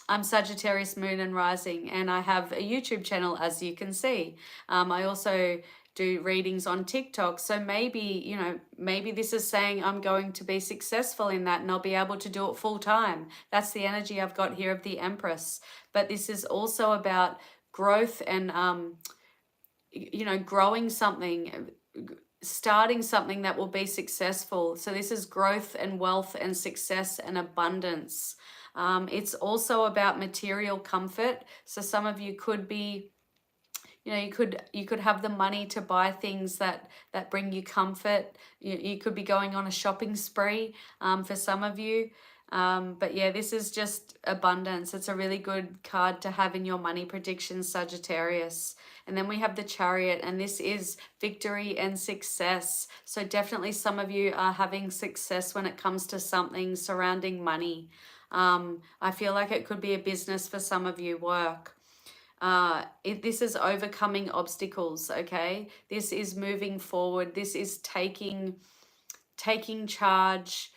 I'm Sagittarius moon and rising, and I have a YouTube channel, as you can see. I also do readings on TikTok. So maybe this is saying I'm going to be successful in that and I'll be able to do it full time. That's the energy I've got here of the Empress. But this is also about growth and growing something, starting something that will be successful. So this is growth and wealth and success and abundance. It's also about material comfort. So some of you could be, you could have the money to buy things that bring you comfort. You could be going on a shopping spree, for some of you. But yeah, this is just abundance. It's a really good card to have in your money predictions, Sagittarius. And then we have the Chariot, and this is victory and success. So definitely some of you are having success when it comes to something surrounding money. I feel like it could be a business for some of you, work. This is overcoming obstacles, okay? This is moving forward. This is taking charge,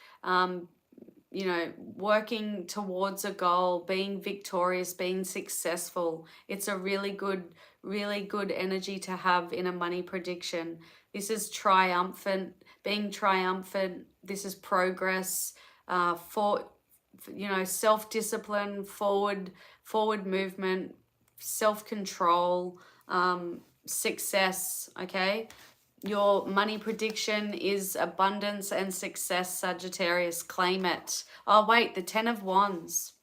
working towards a goal, being victorious, being successful. It's a really good energy to have in a money prediction. This is triumphant, being triumphant. This is progress, self-discipline, forward movement, self-control, success, okay? Your money prediction is abundance and success, Sagittarius. Claim it. Oh, wait, the 10 of Wands.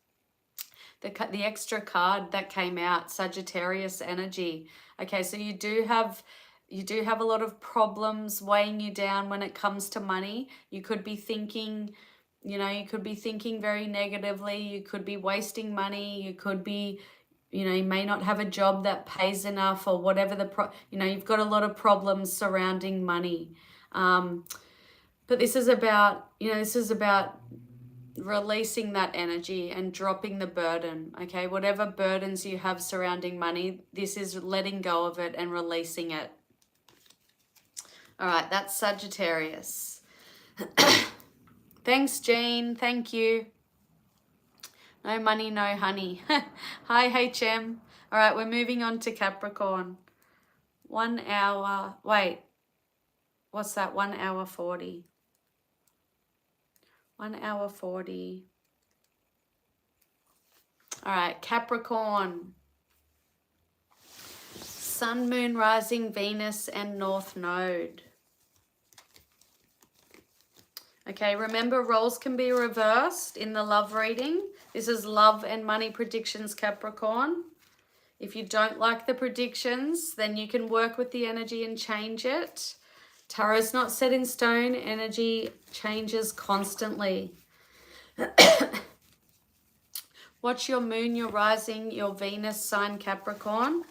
The extra card that came out, Sagittarius energy. Okay, so you do have a lot of problems weighing you down when it comes to money. You could be thinking, very negatively. You could be wasting money. You could be, you may not have a job that pays enough, or whatever you've got a lot of problems surrounding money. But this is about, releasing that energy and dropping the burden, okay? Whatever burdens you have surrounding money, this is letting go of it and releasing it. All right, that's Sagittarius. Thanks, Jean. Thank you. No money, no honey. Hi, HM. All right, we're moving on to Capricorn. 1 hour. Wait, what's that? 1 hour 40. 1 hour 40. All right, Capricorn. Sun, Moon, Rising, Venus, and North Node. Okay, remember roles can be reversed in the love reading. This is love and money predictions, Capricorn. If you don't like the predictions, then you can work with the energy and change it. Tarot is not set in stone. Energy changes constantly. Watch your moon, your rising, your Venus sign, Capricorn.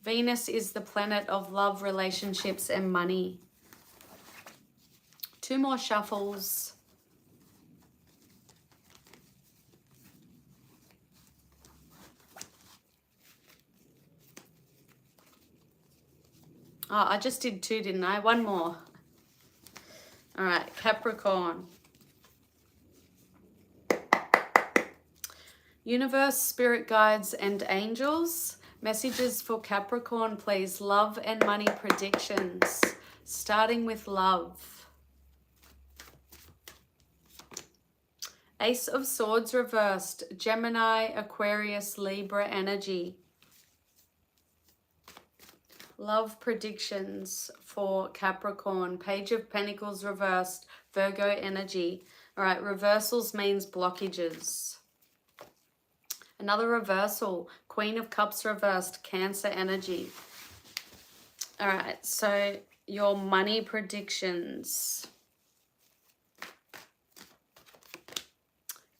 Venus is the planet of love, relationships, and money. 2 more shuffles. Oh, I just did 2, didn't I? 1 more. All right, Capricorn. Universe, spirit guides, and angels. Messages for Capricorn, please. Love and money predictions. Starting with love. Ace of Swords reversed. Gemini, Aquarius, Libra energy. Love predictions for Capricorn. Page of Pentacles reversed. Virgo energy. All right, reversals means blockages. Another reversal. Queen of Cups reversed. Cancer energy. All right, so your money predictions.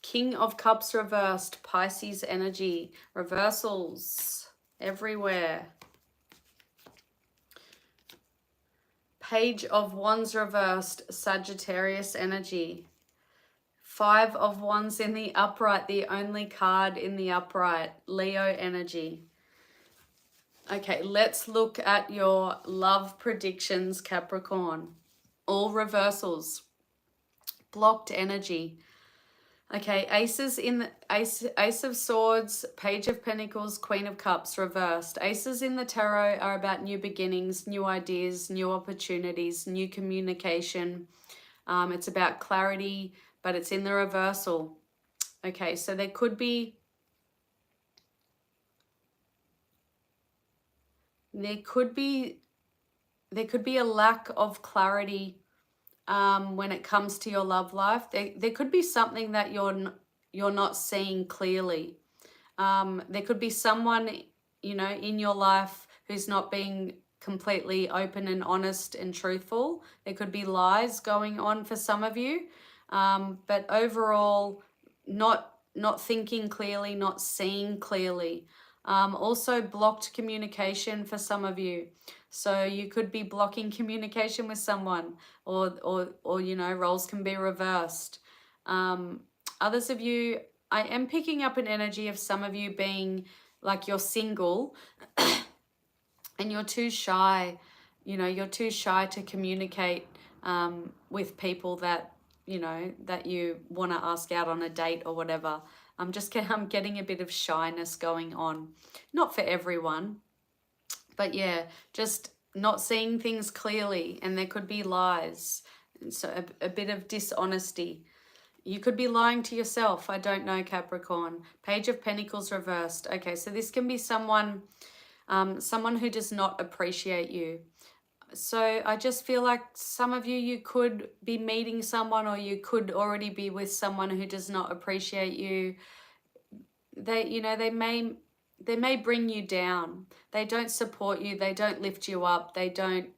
King of Cups reversed. Pisces energy. Reversals everywhere. Page of Wands reversed. Sagittarius energy. 5 of Wands in the upright, the only card in the upright. Leo energy. Okay, let's look at your love predictions, Capricorn. All reversals. Blocked energy. Okay, aces in the Ace of Swords, Page of Pentacles, Queen of Cups reversed. Aces in the tarot are about new beginnings, new ideas, new opportunities, new communication. It's about clarity, but it's in the reversal. Okay, so there could be a lack of clarity when it comes to your love life. There could be something that you're not seeing clearly. There could be someone, in your life who's not being completely open and honest and truthful. There could be lies going on for some of you. But overall, not thinking clearly, not seeing clearly. Also blocked communication for some of you. So you could be blocking communication with someone, or roles can be reversed. Others of you, I am picking up an energy of some of you being like you're single and you're too shy. You're too shy to communicate with people that you want to ask out on a date or whatever. I'm getting a bit of shyness going on. Not for everyone, but yeah, just not seeing things clearly, and there could be lies. And so a bit of dishonesty. You could be lying to yourself. I don't know, Capricorn. Page of Pentacles reversed. Okay, so this can be someone who does not appreciate you. So I just feel like some of you could be meeting someone, or you could already be with someone who does not appreciate you. They may bring you down. They don't support you. They don't lift you up. They don't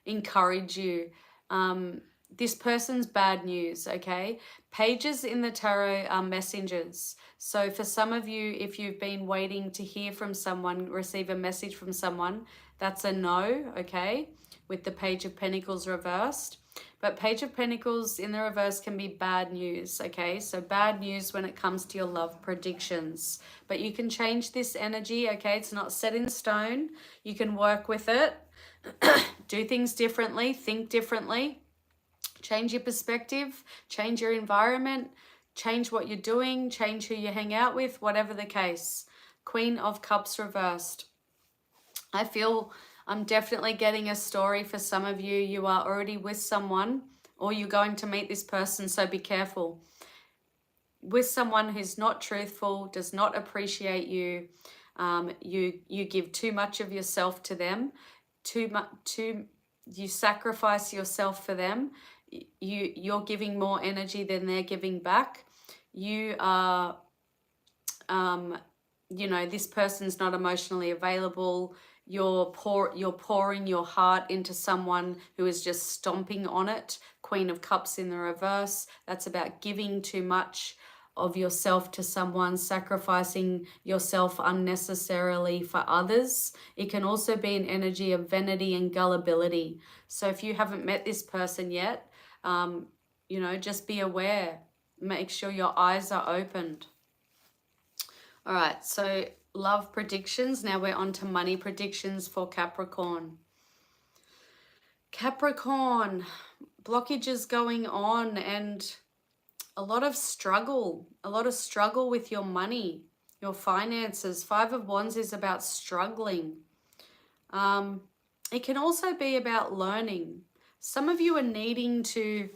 encourage you. This person's bad news, okay? Pages in the tarot are messengers. So for some of you, if you've been waiting to hear from someone, receive a message from someone, that's a no, okay? With the Page of Pentacles reversed. But Page of Pentacles in the reverse can be bad news, okay? So bad news when it comes to your love predictions. But you can change this energy, okay? It's not set in stone. You can work with it. Do things differently. Think differently. Change your perspective. Change your environment. Change what you're doing. Change who you hang out with. Whatever the case. Queen of Cups reversed. I feel I'm definitely getting a story for some of you. You are already with someone, or you're going to meet this person, so be careful. with someone who's not truthful, does not appreciate you. You give too much of yourself to them, you sacrifice yourself for them. You're giving more energy than they're giving back. You are, this person's not emotionally available. You're pouring your heart into someone who is just stomping on it. Queen of Cups in the reverse. That's about giving too much of yourself to someone, sacrificing yourself unnecessarily for others. It can also be an energy of vanity and gullibility. So if you haven't met this person yet, just be aware. Make sure your eyes are opened. All right, so love predictions. Now we're on to money predictions for Capricorn. Capricorn, blockages going on and a lot of struggle with your money, your finances. 5 of Wands is about struggling. It can also be about learning. Some of you are needing to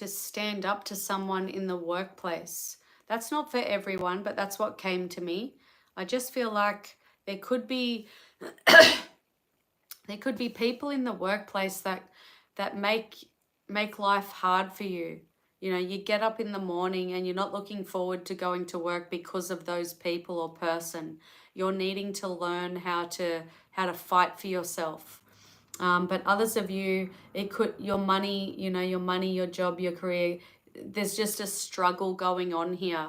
stand up to someone in the workplace. That's not for everyone, but that's what came to me. I just feel like there could be people in the workplace that make life hard for you. You get up in the morning and you're not looking forward to going to work because of those people or person. You're needing to learn how to fight for yourself. But others of you, your money, your job, your career, there's just a struggle going on here.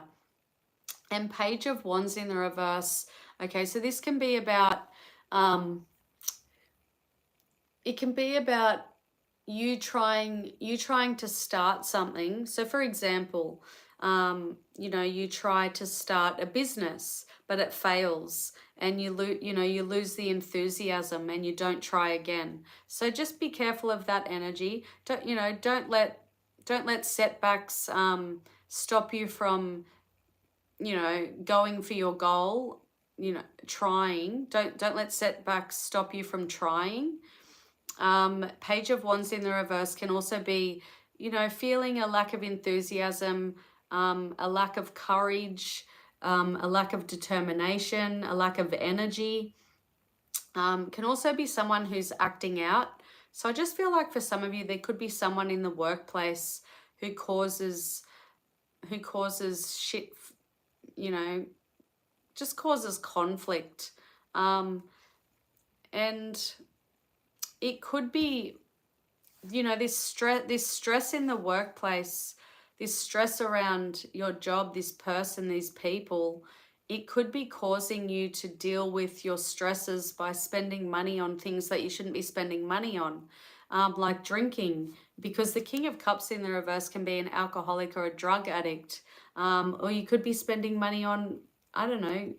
And Page of Wands in the reverse. Okay, so this can be about, you trying to start something. So for example, you try to start a business, but it fails and you lose the enthusiasm and you don't try again. So just be careful of that energy. Don't let setbacks stop you from going for your goal, trying. Don't let setbacks stop you from trying. Page of Wands in the reverse can also be, feeling a lack of enthusiasm, a lack of courage, a lack of determination, a lack of energy. Can also be someone who's acting out. So I just feel like for some of you, there could be someone in the workplace who causes shit, just causes conflict. And it could be, this stress in the workplace, this stress around your job, this person, these people, it could be causing you to deal with your stresses by spending money on things that you shouldn't be spending money on, like drinking, because the King of Cups in the reverse can be an alcoholic or a drug addict. Or you could be spending money on, I don't know,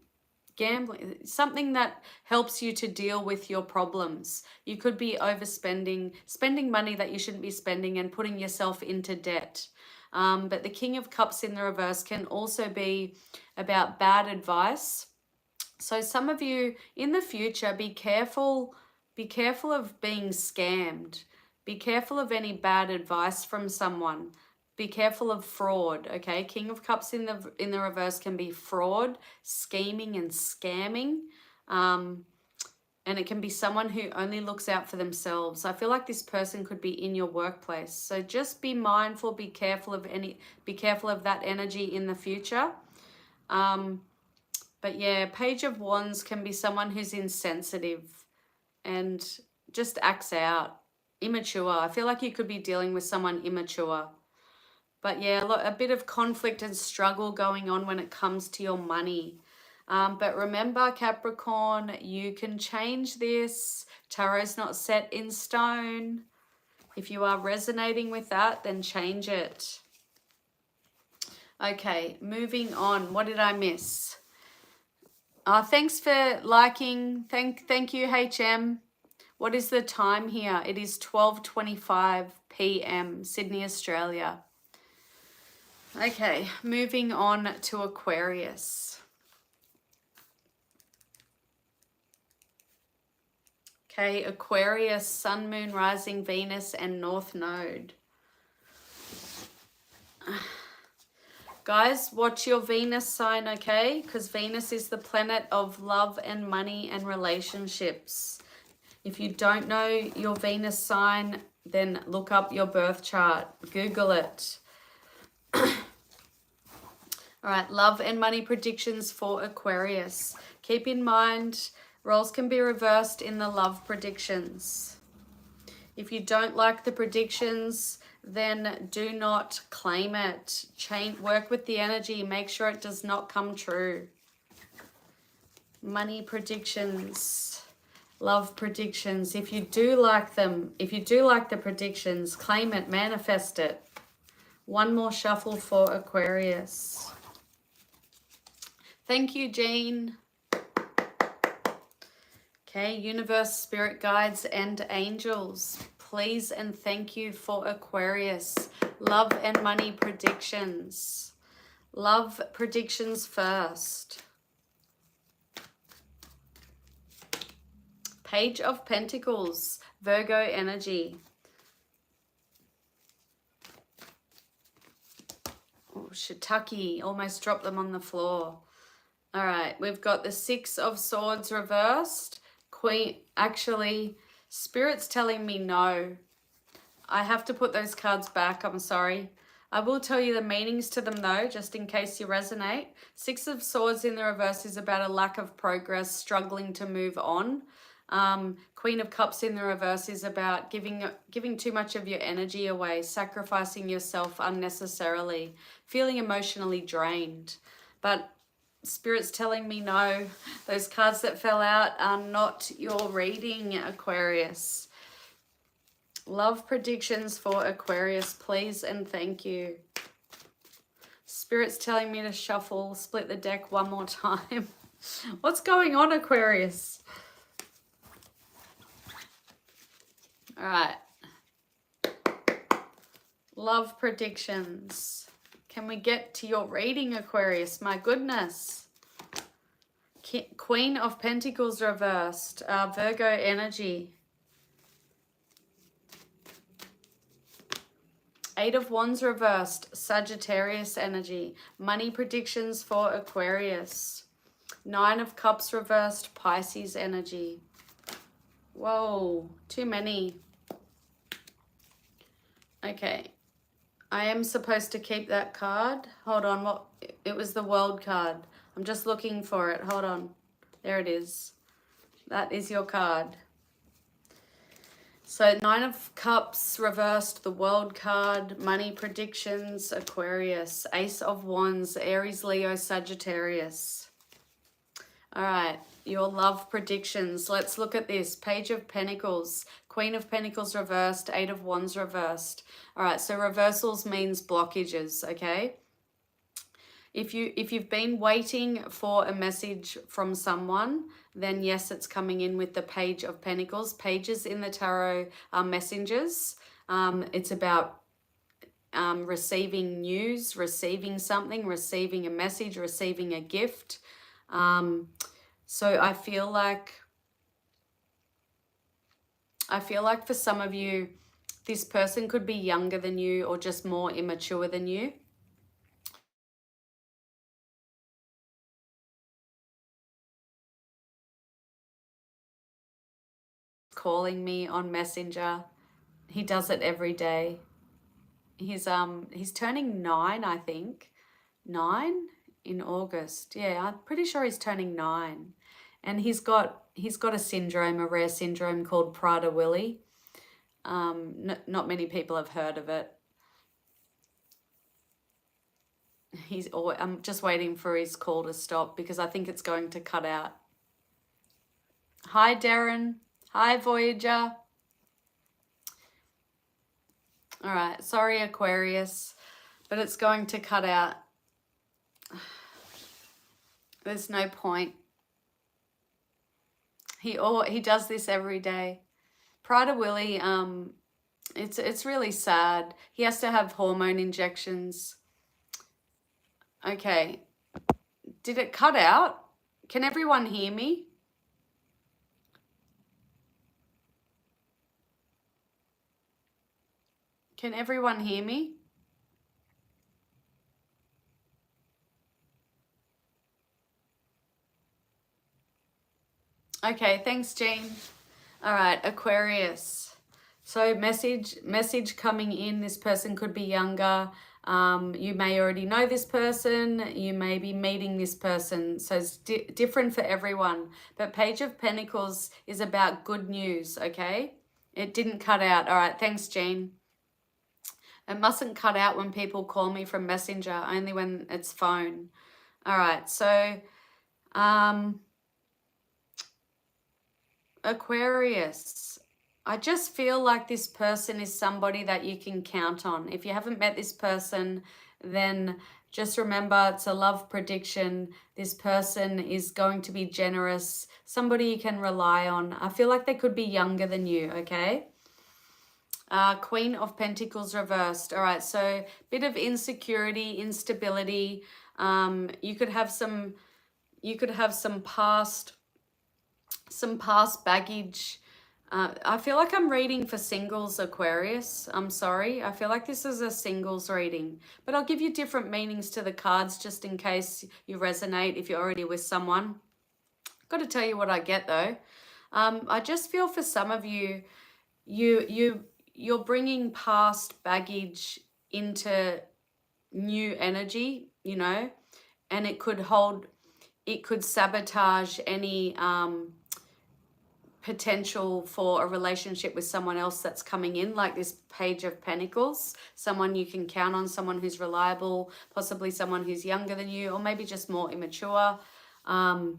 gambling, something that helps you to deal with your problems. You could be overspending, spending money that you shouldn't be spending and putting yourself into debt. But the King of Cups in the reverse can also be about bad advice. So some of you in the future, be careful of being scammed. Be careful of any bad advice from someone. Be careful of fraud, okay? King of Cups in the reverse can be fraud, scheming and scamming. And it can be someone who only looks out for themselves. I feel like this person could be in your workplace. So just be mindful, be careful of that energy in the future. But yeah, Page of Wands can be someone who's insensitive and just acts out, immature. I feel like you could be dealing with someone immature. But yeah, a bit of conflict and struggle going on when it comes to your money. But remember, Capricorn, you can change this. Tarot's not set in stone. If you are resonating with that, then change it. Okay, moving on. What did I miss? Thanks for liking. Thank you, HM. What is the time here? It is 12:25 p.m. Sydney, Australia. Okay, moving on to Aquarius. Okay, Aquarius, Sun, Moon, Rising, Venus, and North Node. Guys, watch your Venus sign, okay? Because Venus is the planet of love and money and relationships. If you don't know your Venus sign, then look up your birth chart. Google it. All right, love and money predictions for Aquarius. Keep in mind, roles can be reversed in the love predictions. If you don't like the predictions, then do not claim it. Work with the energy. Make sure it does not come true. Money predictions, love predictions. If you do like them, if you do like the predictions, claim it, manifest it. One more shuffle for Aquarius. Thank you, Jean. Okay, universe, spirit guides, and angels, please and thank you for Aquarius. Love and money predictions. Love predictions first. Page of Pentacles, Virgo energy. Oh, shiitake, almost dropped them on the floor. All right, we've got the Six of Swords reversed. Queen, actually, Spirit's telling me no. I have to put those cards back, I'm sorry. I will tell you the meanings to them though, just in case you resonate. Six of Swords in the reverse is about a lack of progress, struggling to move on. Queen of Cups in the reverse is about giving too much of your energy away, sacrificing yourself unnecessarily, feeling emotionally drained. But Spirit's telling me no, those cards that fell out are not your reading, Aquarius. Love predictions for Aquarius, please and thank you. Spirit's telling me to shuffle, split the deck one more time. What's going on, Aquarius? All right. Love predictions. Can we get to your reading, Aquarius? My goodness. Queen of Pentacles reversed. Virgo energy. Eight of Wands reversed. Sagittarius energy. Money predictions for Aquarius. Nine of Cups reversed. Pisces energy. Whoa, too many. Okay. I am supposed to keep that card. Hold on, what? It was the World card. I'm just looking for it. Hold on. There it is. That is your card. So Nine of Cups reversed, the World card, money predictions, Aquarius, Ace of Wands, Aries, Leo, Sagittarius. All right, your love predictions. Let's look at this. Page of Pentacles, Queen of Pentacles reversed, Eight of Wands reversed. All right, so reversals means blockages, okay? If you've been waiting for a message from someone, then yes, it's coming in with the Page of Pentacles. Pages in the tarot are messengers. It's about receiving news, receiving something, receiving a message, receiving a gift. So I feel like for some of you, this person could be younger than you or just more immature than you. Calling me on Messenger. He does it every day. He's turning 9, I think. 9 in August. Yeah, I'm pretty sure he's turning 9. And he's got a syndrome, a rare syndrome called Prader-Willi. Not many people have heard of it. I'm just waiting for his call to stop because I think it's going to cut out. Hi, Darren. Hi, Voyager. All right, sorry, Aquarius, but it's going to cut out. There's no point. He does this every day. Prader-Willi, it's really sad. He has to have hormone injections. Okay. Did it cut out? Can everyone hear me? Can everyone hear me? Okay, thanks, Jean. All right, Aquarius. So message coming in. This person could be younger. You may already know this person. You may be meeting this person. So it's different for everyone. But Page of Pentacles is about good news, okay? It didn't cut out. All right, thanks, Jean. It mustn't cut out when people call me from Messenger, only when it's phone. All right, so Aquarius. I just feel like this person is somebody that you can count on. If you haven't met this person, then just remember it's a love prediction. This person is going to be generous, somebody you can rely on. I feel like they could be younger than you, okay? Queen of Pentacles reversed. All right, so bit of insecurity, instability. You could have some past baggage. I feel like I'm reading for singles, Aquarius. I'm sorry. I feel like this is a singles reading, but I'll give you different meanings to the cards just in case you resonate if you're already with someone. Got to tell you what I get though. I just feel for some of you, you're bringing past baggage into new energy, you know, and it could sabotage any potential for a relationship with someone else that's coming in, like this Page of Pentacles, someone you can count on, someone who's reliable, possibly someone who's younger than you, or maybe just more immature. But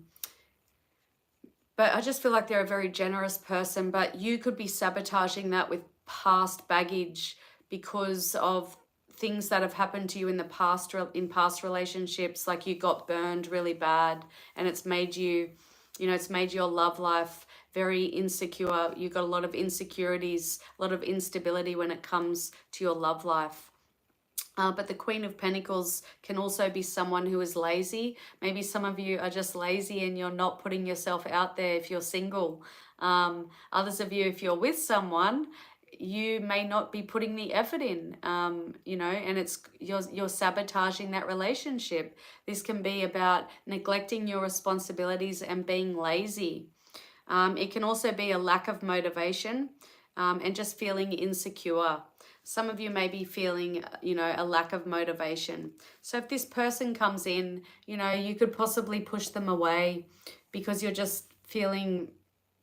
I just feel like they're a very generous person, but you could be sabotaging that with past baggage because of things that have happened to you in the past, in past relationships, like you got burned really bad and it's made you, it's made your love life very insecure. You've got a lot of insecurities, a lot of instability when it comes to your love life. But the Queen of Pentacles can also be someone who is lazy. Maybe some of you are just lazy and you're not putting yourself out there if you're single. Others of you, if you're with someone, you may not be putting the effort in, and you're sabotaging that relationship. This can be about neglecting your responsibilities and being lazy. It can also be a lack of motivation and just feeling insecure. Some of you may be feeling, a lack of motivation. So if this person comes in, you could possibly push them away because you're just feeling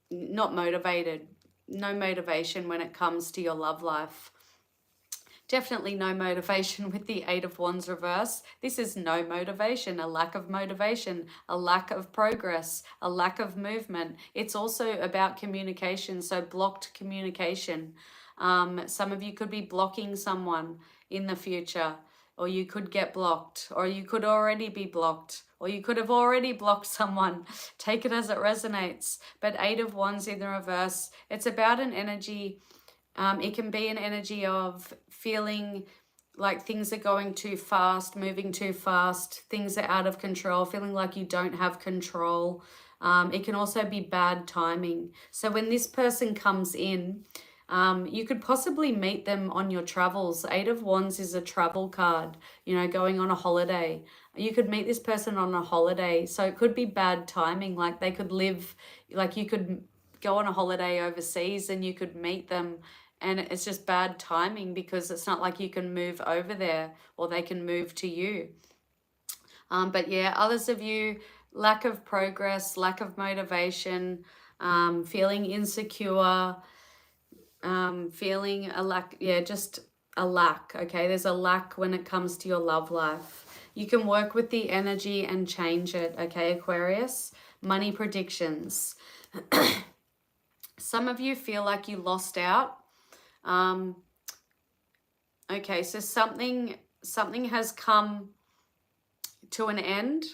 not motivated. No motivation when it comes to your love life. Definitely no motivation with the Eight of Wands reverse. This is no motivation, a lack of motivation, a lack of progress, a lack of movement. It's also about communication, so blocked communication. Some of you could be blocking someone in the future, or you could get blocked, or you could already be blocked, or you could have already blocked someone. Take it as it resonates. But Eight of Wands in the reverse, it's about an energy. It can be an energy of feeling like things are going too fast, moving too fast, things are out of control, feeling like you don't have control. It can also be bad timing. So when this person comes in, you could possibly meet them on your travels. Eight of Wands is a travel card, going on a holiday. You could meet this person on a holiday. So it could be bad timing. Like they could live, like you could go on a holiday overseas and you could meet them, and it's just bad timing because it's not like you can move over there or they can move to you. But yeah, others of you, lack of progress, lack of motivation, feeling insecure, feeling a lack, just a lack, okay? There's a lack when it comes to your love life. You can work with the energy and change it, okay, Aquarius? Money predictions. Some of you feel like you lost out. Okay, so something has come to an end.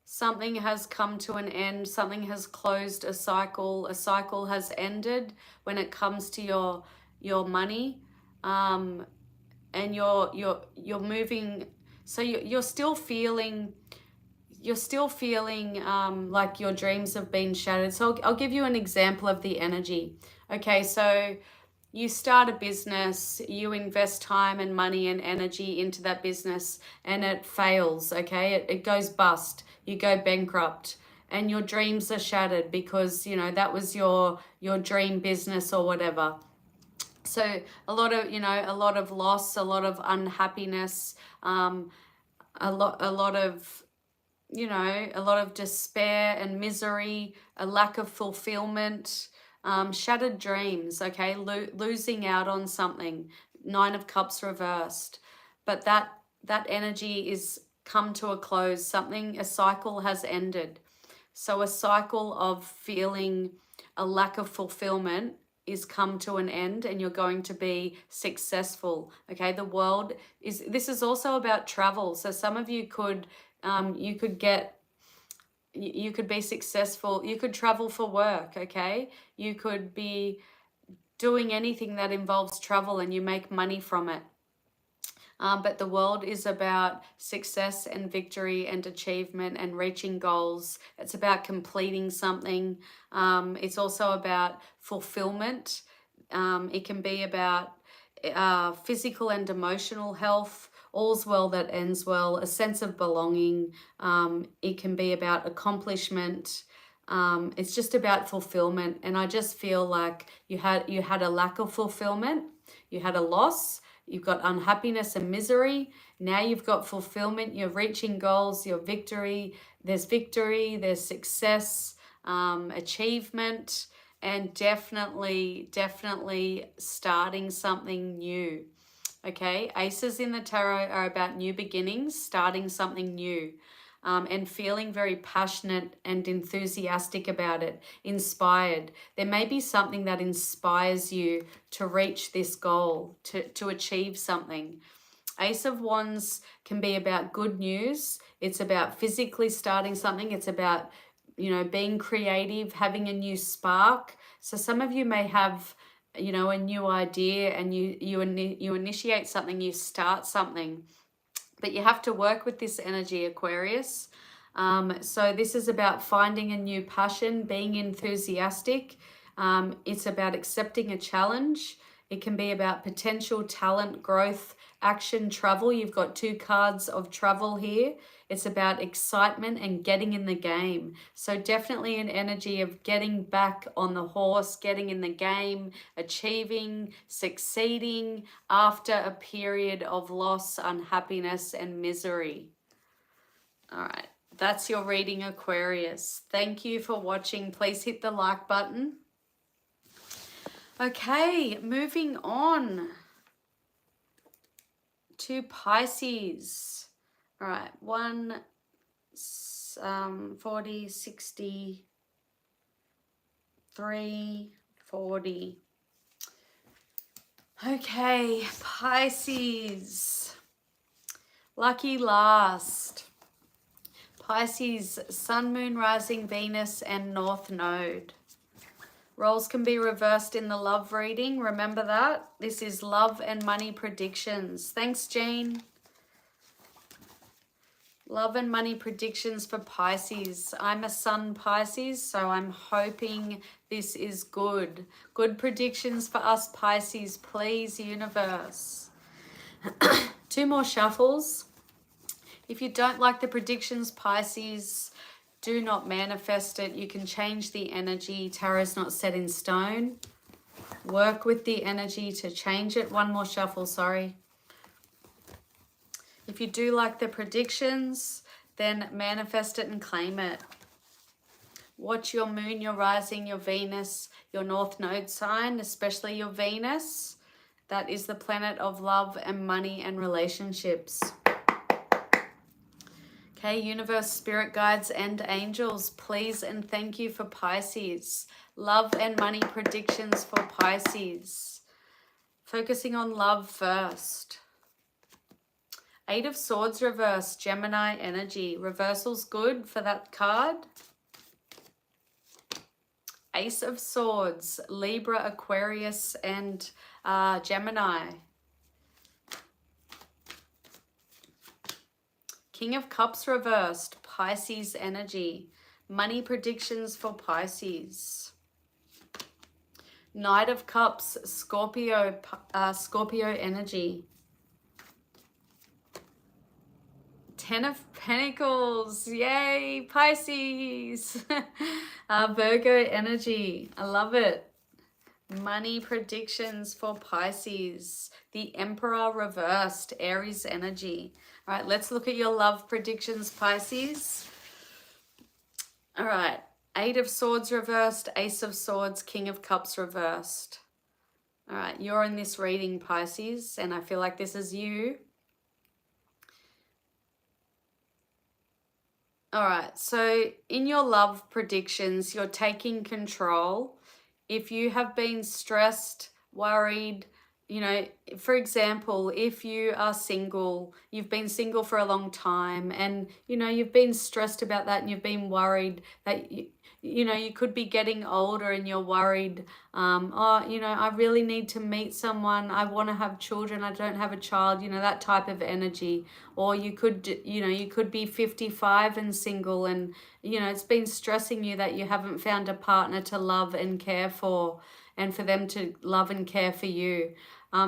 Something has come to an end. Something has closed a cycle. A cycle has ended when it comes to your money, and you're moving. So you're still feeling like your dreams have been shattered. So I'll give you an example of the energy. Okay, so you start a business, you invest time and money and energy into that business, and it fails, okay? It goes bust. You go bankrupt. and your dreams are shattered because, you know, that was your dream business or whatever. So a lot of, you know, a lot of loss, a lot of unhappiness, a lot of, you know, a lot of despair and misery, a lack of fulfillment, shattered dreams, okay, losing out on something. 9 of Cups reversed. But that energy is come to a close. Something, a cycle has ended. So a cycle of feeling a lack of fulfillment is come to an end, and you're going to be successful. Okay, the world is, this is also about travel. So some of you could you could be successful. You could travel for work. Okay, you could be doing anything that involves travel and you make money from it. But the world is about success and victory and achievement and reaching goals. It's about completing something. It's also about fulfillment. It can be about physical and emotional health. All's well that ends well. A sense of belonging. It can be about accomplishment. It's just about fulfillment. And I just feel like you had a lack of fulfillment. You had a loss. You've got unhappiness and misery. Now you've got fulfillment. You're reaching goals. Your victory. There's success, achievement, and definitely starting something new. Okay, aces in the tarot are about new beginnings, starting something new. And feeling very passionate and enthusiastic about it, inspired. There may be something that inspires you to reach this goal, to achieve something. Ace of Wands can be about good news. It's about physically starting something. It's about, you know, being creative, having a new spark. So some of you may have, you know, a new idea, and you initiate something, you start something. But you have to work with this energy, Aquarius. So this is about finding a new passion, being enthusiastic. It's about accepting a challenge. It can be about potential talent, growth, action, travel. You've got 2 cards of travel here. It's about excitement and getting in the game. So definitely an energy of getting back on the horse, getting in the game, achieving, succeeding after a period of loss, unhappiness, and misery. All right, that's your reading, Aquarius. Thank you for watching. Please hit the like button. Okay, moving on to Pisces. All right, 40, 60, 3, 40. Okay, Pisces. Lucky last. Pisces, Sun, Moon, Rising, Venus, and North Node. Roles can be reversed in the love reading. Remember that. This is love and money predictions. Thanks, Jean. Love and money predictions for Pisces. I'm a Sun Pisces, so I'm hoping this is good. Good predictions for us Pisces, please, universe. 2 more shuffles. If you don't like the predictions, Pisces, do not manifest it. You can change the energy. Tarot's not set in stone. Work with the energy to change it. 1 more shuffle, sorry. If you do like the predictions, then manifest it and claim it. Watch your moon, your rising, your Venus, your North Node sign, especially your Venus. That is the planet of love and money and relationships. Okay, universe, spirit guides, and angels, please and thank you for Pisces. Love and money predictions for Pisces. Focusing on love first. 8 of Swords reverse, Gemini energy. Reversal's good for that card. Ace of Swords, Libra, Aquarius, and Gemini. King of Cups reversed, Pisces energy. Money predictions for Pisces. Knight of Cups, Scorpio energy. Ten of Pentacles. Yay, Pisces. Virgo energy. I love it. Money predictions for Pisces. The Emperor reversed. Aries energy. All right, let's look at your love predictions, Pisces. All right. Eight of Swords reversed. Ace of Swords. King of Cups reversed. All right, you're in this reading, Pisces, and I feel like this is you. All right, so in your love predictions, you're taking control. If you have been stressed, worried, you know, for example, if you are single, you've been single for a long time and, you know, you've been stressed about that and you've been worried that, you know, you could be getting older and you're worried, oh, you know, I really need to meet someone. I want to have children. I don't have a child, you know, that type of energy. Or you could, you know, you could be 55 and single and, you know, it's been stressing you that you haven't found a partner to love and care for and for them to love and care for you.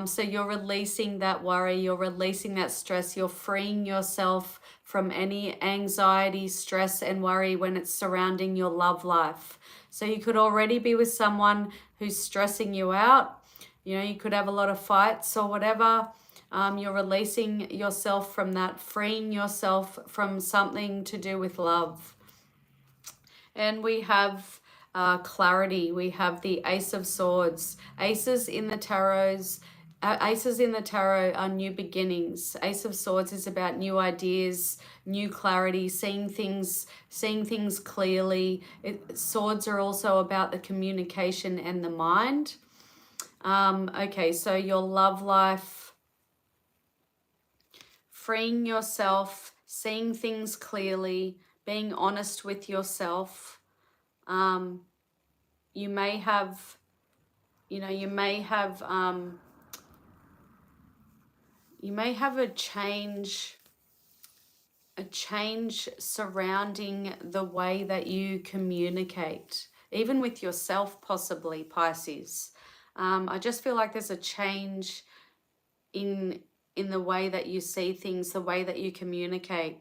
So you're releasing that worry, you're releasing that stress, you're freeing yourself from any anxiety, stress, and worry when it's surrounding your love life. So you could already be with someone who's stressing you out. You know, you could have a lot of fights or whatever. You're releasing yourself from that, freeing yourself from something to do with love. And we have clarity. We have the Ace of Swords. Aces in the tarot are new beginnings. Ace of Swords is about new ideas, new clarity, seeing things clearly. Swords are also about the communication and the mind. Okay, so your love life, freeing yourself, seeing things clearly, being honest with yourself. You may have, you know, you may have a change surrounding the way that you communicate, even with yourself, possibly, Pisces. I just feel like there's a change in the way that you see things, the way that you communicate.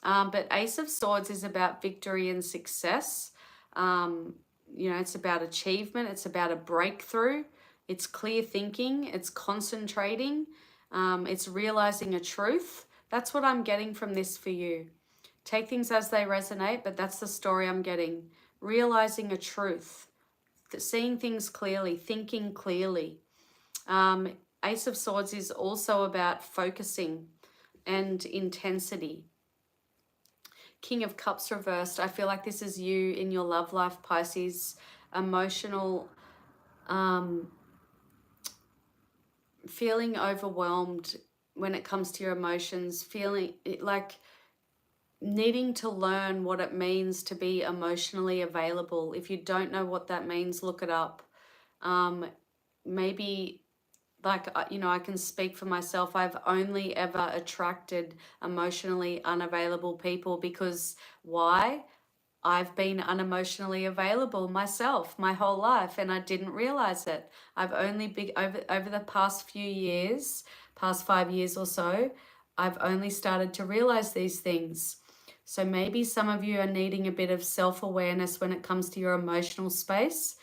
But Ace of Swords is about victory and success. You know, it's about achievement. It's about a breakthrough. It's clear thinking. It's concentrating. It's realizing a truth. That's what I'm getting from this for you. Take things as they resonate, but that's the story I'm getting. Realizing a truth. Seeing things clearly. Thinking clearly. Ace of Swords is also about focusing and intensity. King of Cups reversed. I feel like this is you in your love life, Pisces. Emotional, feeling overwhelmed when it comes to your emotions, feeling like needing to learn what it means to be emotionally available. If you don't know what that means, look it up. Maybe, like, you know, I can speak for myself. I've only ever attracted emotionally unavailable people because why? I've been unemotionally available myself my whole life and I didn't realize it. I've only been over the past few years, past 5 years or so, I've only started to realize these things. So maybe some of you are needing a bit of self-awareness when it comes to your emotional space.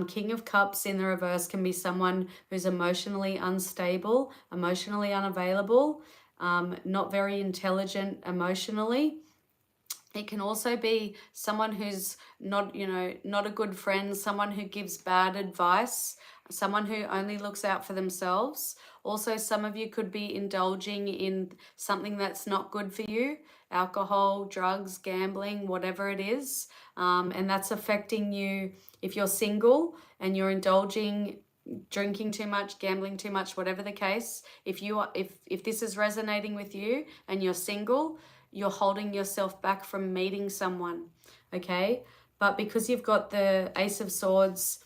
King of Cups in the reverse can be someone who's emotionally unstable, emotionally unavailable, not very intelligent emotionally. It can also be someone who's not, you know, not a good friend, someone who gives bad advice, someone who only looks out for themselves. Also, some of you could be indulging in something that's not good for you, alcohol, drugs, gambling, whatever it is. And that's affecting you if you're single and you're indulging, drinking too much, gambling too much, whatever the case. If this is resonating with you and you're single, you're holding yourself back from meeting someone, okay? But because you've got the Ace of Swords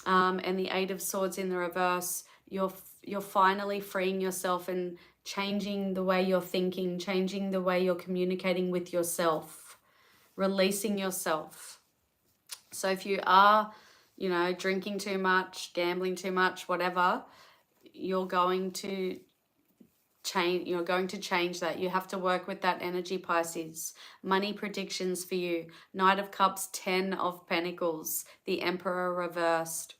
and the Eight of Swords in the reverse, you're finally freeing yourself and changing the way you're thinking, changing the way you're communicating with yourself, releasing yourself. So if you are, you know, drinking too much, gambling too much, whatever, you're going to you're going to change that. You have to work with that energy, Pisces. Money predictions for you. Knight of Cups, 10 of Pentacles, the Emperor reversed.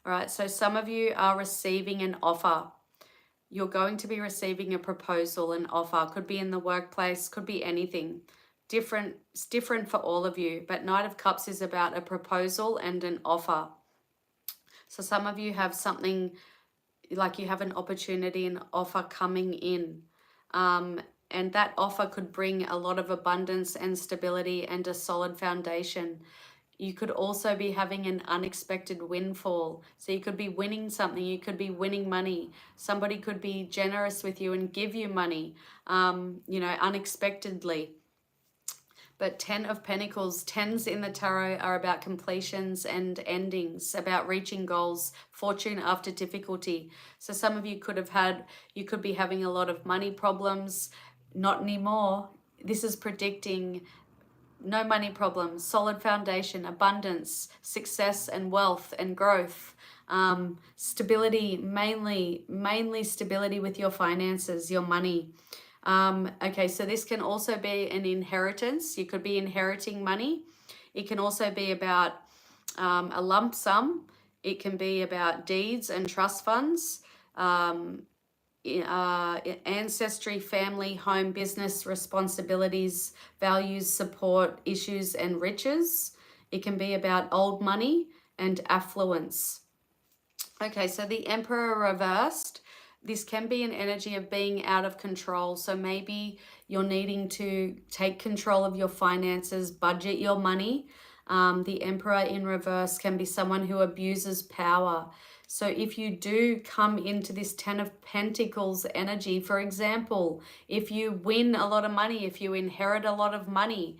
All right, so some of you are receiving an offer. You're going to be receiving a proposal, an offer. Could be in the workplace, could be anything. It's different for all of you, but Knight of Cups is about a proposal and an offer. So some of you have something, like you have an opportunity, an offer coming in. And that offer could bring a lot of abundance and stability and a solid foundation. You could also be having an unexpected windfall. So you could be winning something. You could be winning money. Somebody could be generous with you and give you money, you know, unexpectedly. But 10 of Pentacles, 10s in the tarot are about completions and endings, about reaching goals, fortune after difficulty. So some of you you could be having a lot of money problems. Not anymore. This is predicting no money problems, solid foundation, abundance, success and wealth and growth, stability, mainly stability with your finances, your money. Okay, so this can also be an inheritance. You could be inheriting money. It can also be about a lump sum. It can be about deeds and trust funds, ancestry, family, home, business, responsibilities, values, support, issues, and riches. It can be about old money and affluence. Okay, so the Emperor reversed. This can be an energy of being out of control. So maybe you're needing to take control of your finances, budget your money. The Emperor in reverse can be someone who abuses power. So if you do come into this 10 of Pentacles energy, for example, if you win a lot of money, if you inherit a lot of money,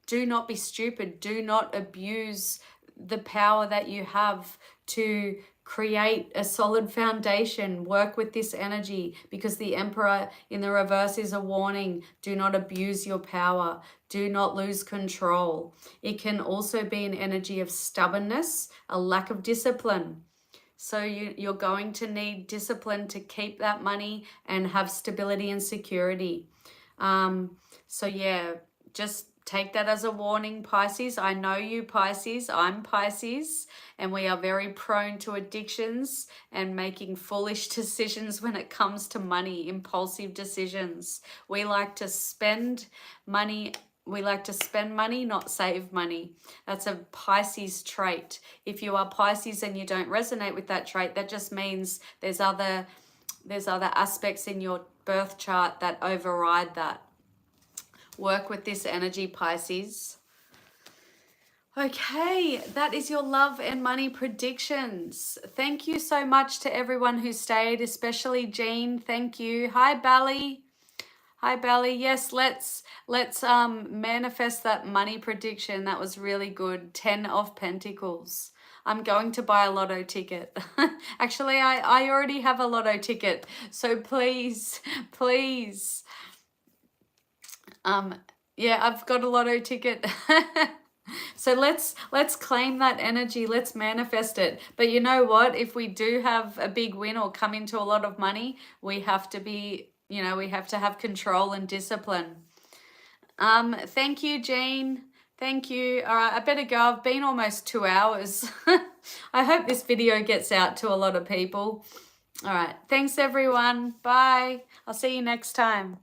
do not be stupid. Do not abuse the power that you have to create a solid foundation. Work with this energy, because the Emperor in the reverse is a warning. Do not abuse your power. Do not lose control. It can also be an energy of stubbornness, a lack of discipline. So you're going to need discipline to keep that money and have stability and security. So yeah, just take that as a warning, Pisces. I know you, Pisces. I'm Pisces, and we are very prone to addictions and making foolish decisions when it comes to money, impulsive decisions. We like to spend money. Not save money. That's a Pisces trait. If you are Pisces and you don't resonate with that trait, that just means there's other aspects in your birth chart that override that. Work with this energy, Pisces. Okay, that is your love and money predictions. Thank you so much to everyone who stayed, especially Jean. Thank you. Hi, Bally. Hi, Bally. Yes, let's manifest that money prediction. That was really good. 10 of Pentacles. I'm going to buy a lotto ticket. Actually, I already have a lotto ticket. So please. Yeah, I've got a lotto ticket. So let's claim that energy. Let's manifest it. But you know what? If we do have a big win or come into a lot of money, we have to be, we have to have control and discipline. Thank you, Jean. Thank you. All right, I better go. I've been almost 2 hours. I hope this video gets out to a lot of people. All right. Thanks, everyone. Bye. I'll see you next time.